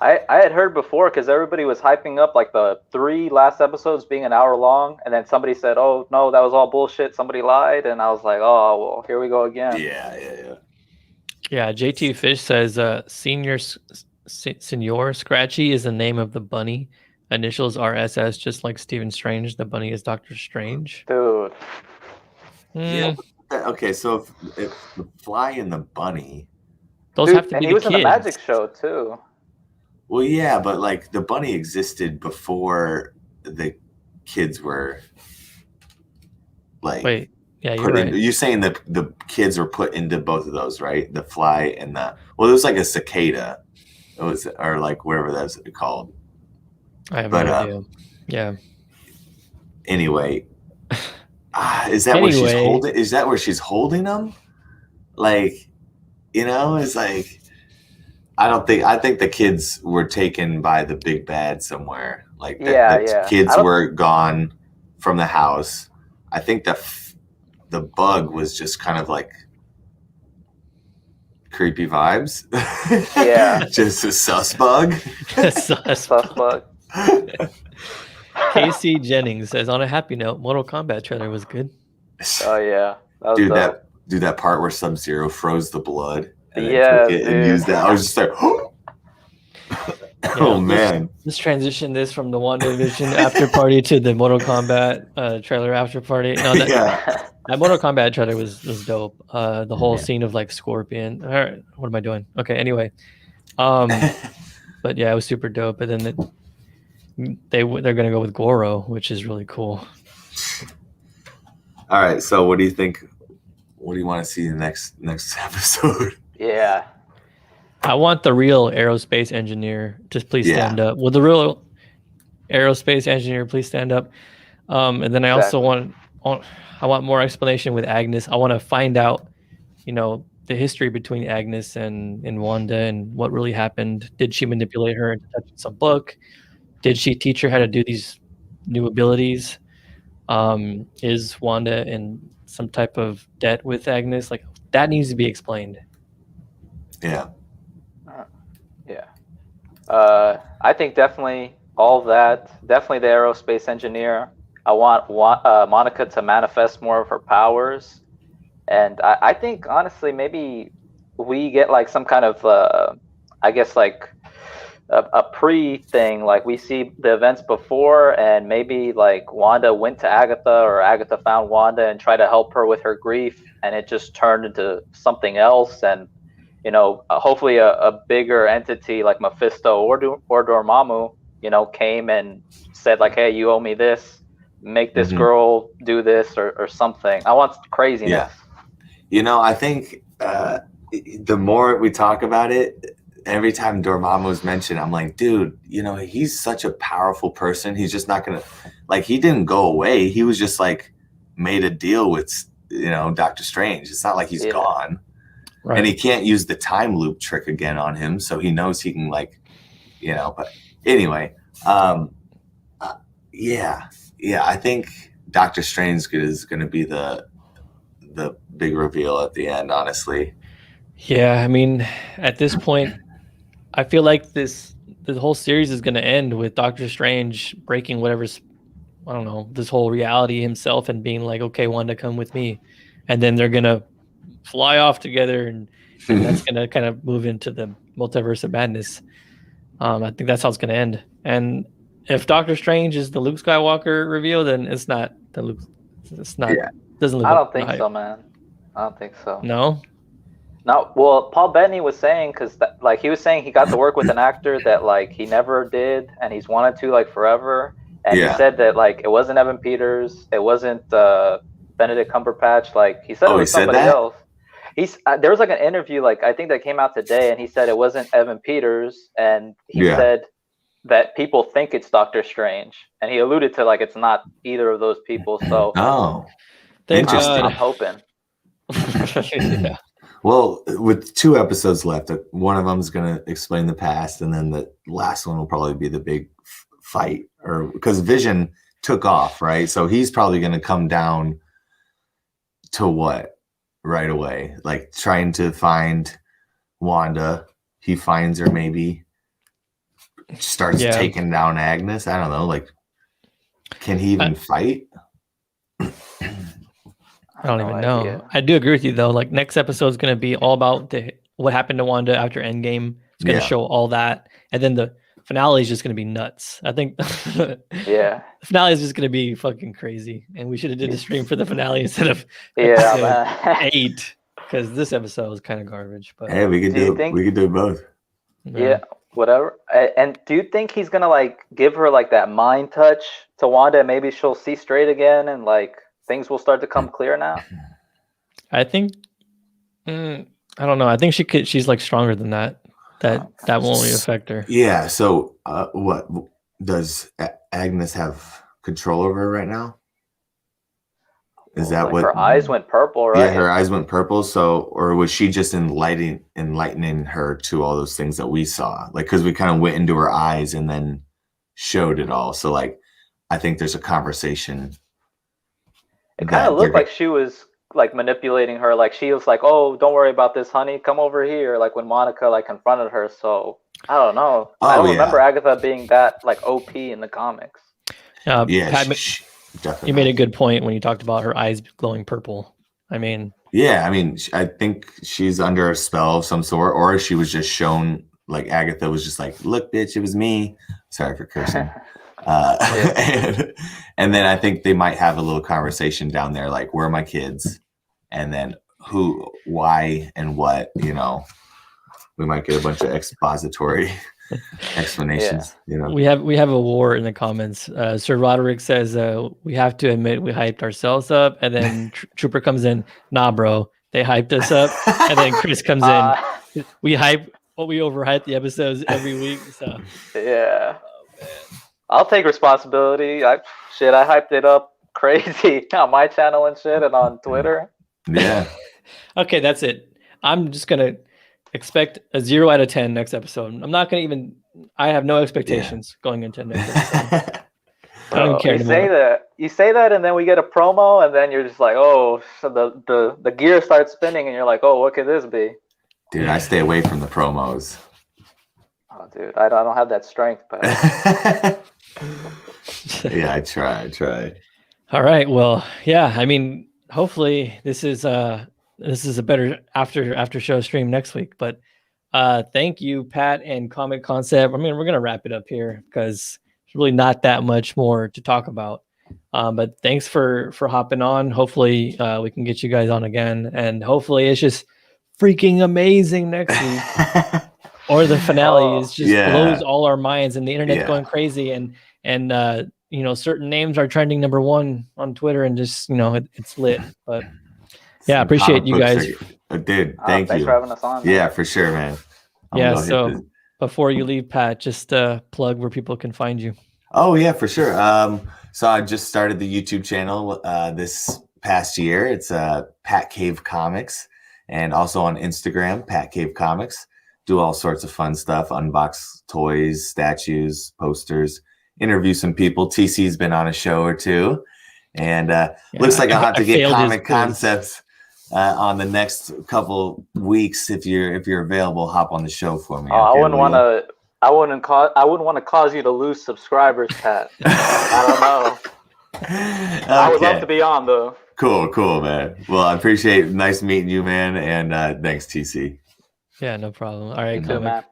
I had heard before, because everybody was hyping up like the 3 last episodes being an hour long, and then somebody said, oh no, that was all bullshit, somebody lied, and I was like, oh well, here we go again. Yeah, JT Fish says Senor Scratchy is the name of the bunny. Initials are SS, just like Stephen Strange. The bunny is Doctor Strange. Dude. Yeah. Okay, so if the Fly and the bunny, those have to be and the he was kids. in the Magic Show too. Well, yeah, but like the bunny existed before the kids were like. Wait, yeah, you're right. You're saying that the kids were put into both of those, right? The Fly and the it was like a cicada, or like whatever that's called. I have no idea. Yeah. Anyway, is that where she's holding? Is that where she's holding them? Like, it's like. I think the kids were taken by the big bad somewhere. Like the kids were gone from the house. I think the bug was just kind of like creepy vibes. Yeah. Just a sus bug. Sus bug. Casey Jennings says, on a happy note, Mortal Kombat trailer was good. Oh yeah. That part where Sub-Zero froze the blood. And used that. I was just like, oh man! Let's transition this from the WandaVision after party to the Mortal Kombat trailer after party. No, that Mortal Kombat trailer was dope. The whole scene of like Scorpion. All right, what am I doing? Okay, anyway, but yeah, it was super dope. But then they're gonna go with Goro, which is really cool. All right, so what do you think? What do you want to see in the next episode? Yeah. I want the real aerospace engineer to please stand up. Will the real aerospace engineer please stand up? And then I also want more explanation with Agnes. I want to find out, the history between Agnes and Wanda and what really happened. Did she manipulate her into touching some book? Did she teach her how to do these new abilities? Is Wanda in some type of debt with Agnes? Like, that needs to be explained. Yeah. I think definitely all of that. Definitely the aerospace engineer. I want Monica to manifest more of her powers. And I think, honestly, maybe we get like some kind of, I guess, like a pre thing. Like we see the events before, and maybe like Wanda went to Agatha, or Agatha found Wanda and tried to help her with her grief, and it just turned into something else. And hopefully a bigger entity like Mephisto or Dormammu, came and said like, hey, you owe me this. Make this girl do this or something. I want craziness. Yeah. I think the more we talk about it, every time Dormammu's mentioned, I'm like, dude, he's such a powerful person. He's just not gonna, like, he didn't go away. He was just like made a deal with Doctor Strange. It's not like he's gone. Right. And he can't use the time loop trick again on him, so he knows he can, like, but anyway, I think Doctor Strange is going to be the big reveal at the end, honestly. Yeah, I mean, at this point, I feel like this whole series is going to end with Doctor Strange breaking whatever's, I don't know, this whole reality himself and being like, okay, Wanda, come with me. And then they're going to fly off together, and that's going to kind of move into the multiverse of madness. I think that's how it's going to end. And if Doctor Strange is the Luke Skywalker reveal, then it's not the Luke. It's not. Yeah. Doesn't look. I don't think so, man. I don't think so. No. No. Well, Paul Bettany was saying, because like he was saying he got to work with an actor that like he never did, and he's wanted to like forever. And he said that like it wasn't Evan Peters, it wasn't Benedict Cumberbatch. Like he said it was somebody else. There was like an interview, like I think that came out today, and he said it wasn't Evan Peters, and he said that people think it's Doctor Strange, and he alluded to like it's not either of those people. So interesting. I'm hoping. Yeah. Well, with 2 episodes left, one of them is going to explain the past, and then the last one will probably be the big fight, or because Vision took off, right? So he's probably going to come down to what? Right away, like trying to find Wanda. He finds her, maybe starts taking down Agnes. I don't know, like, can he even fight? I don't even know. Idea. I do agree with you though. Like next episode is going to be all about what happened to Wanda after Endgame. It's going to show all that, and then the finale is just going to be nuts. I think. The finale is just going to be fucking crazy, and we should have did a stream for the finale instead of 8, because this episode was kind of garbage. But hey, we could do both. Yeah, whatever. And do you think he's gonna like give her like that mind touch to Wanda, and maybe she'll see straight again, and like things will start to come clear now? I think. I don't know. I think she's like stronger than that. That won't really affect her. Yeah. So, what does Agnes have control over her right now? Is that like what her eyes went purple? Right. Yeah, her eyes went purple. So, or was she just enlightening her to all those things that we saw? Like, because we kind of went into her eyes and then showed it all. So, like, I think there's a conversation. It kind of looked like she was like manipulating her, like she was like, oh, don't worry about this, honey, come over here, like when Monica like confronted her. So I don't know. I don't remember Agatha being that like OP in the comics. Pat, you made a good point when you talked about her eyes glowing purple. I mean, I think she's under a spell of some sort, or she was just shown, like Agatha was just like, look, bitch, it was me. Sorry for cursing. And then I think they might have a little conversation down there, like, where are my kids? And then who, why, and what, we might get a bunch of expository explanations. We have a war in the comments. Sir Roderick says we have to admit we hyped ourselves up, and then Trooper comes in, nah bro, they hyped us up. And then Chris comes in, we overhype the episodes every week. So I'll take responsibility. I hyped it up crazy on my channel and shit, and on Twitter. Yeah. Okay, that's it. I'm just gonna expect a 0 out of 10 next episode. I'm not gonna even. I have no expectations going into next episode. I don't even care anymore. You say that, and then we get a promo, and then you're just like, oh, so the gear starts spinning, and you're like, oh, what could this be? Dude, I stay away from the promos. Oh, dude, I don't have that strength, but. Yeah, I try. All right. Well, yeah. I mean, hopefully this is a better after show stream next week. But Thank you, Pat and Comic Concept. I mean, we're gonna wrap it up here because there's really not that much more to talk about. But thanks for hopping on. Hopefully, we can get you guys on again, and hopefully, it's just freaking amazing next week. Or the finale is just blows all our minds, and the internet's going crazy, and you know, certain names are trending #1 on Twitter, and just, you know, it's lit. But yeah, appreciate you guys. Dude, thanks for having us on. Yeah, for sure, man. So before you leave, Pat, just plug where people can find you. Oh yeah, for sure. So I just started the YouTube channel this past year. It's Pat Cave Comics, and also on Instagram, Pat Cave Comics. Do all sorts of fun stuff, unbox toys, statues, posters, interview some people. TC's been on a show or two, and looks like I'll have to get Comic Concepts on the next couple weeks. If you're available, hop on the show for me. I wouldn't want to cause you to lose subscribers, Pat. I don't know. Okay. I would love to be on though. Cool, man. Well, I appreciate it. Nice meeting you, man, and thanks, TC. Yeah, no problem. All right, cool, man.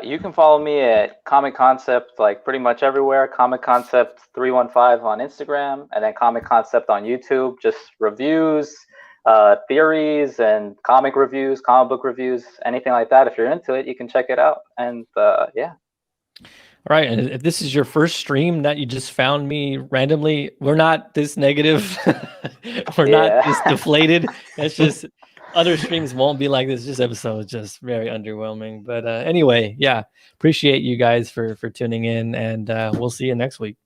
You can follow me at Comic Concept, like pretty much everywhere. Comic Concept 315 on Instagram, and then Comic Concept on YouTube. Just reviews, theories, and comic reviews, comic book reviews, anything like that. If you're into it, you can check it out. And yeah. All right, and if this is your first stream that you just found me randomly, we're not this negative. We're not this deflated. It's just other streams won't be like this. This episode is just very underwhelming. But anyway, yeah, appreciate you guys for tuning in, and we'll see you next week.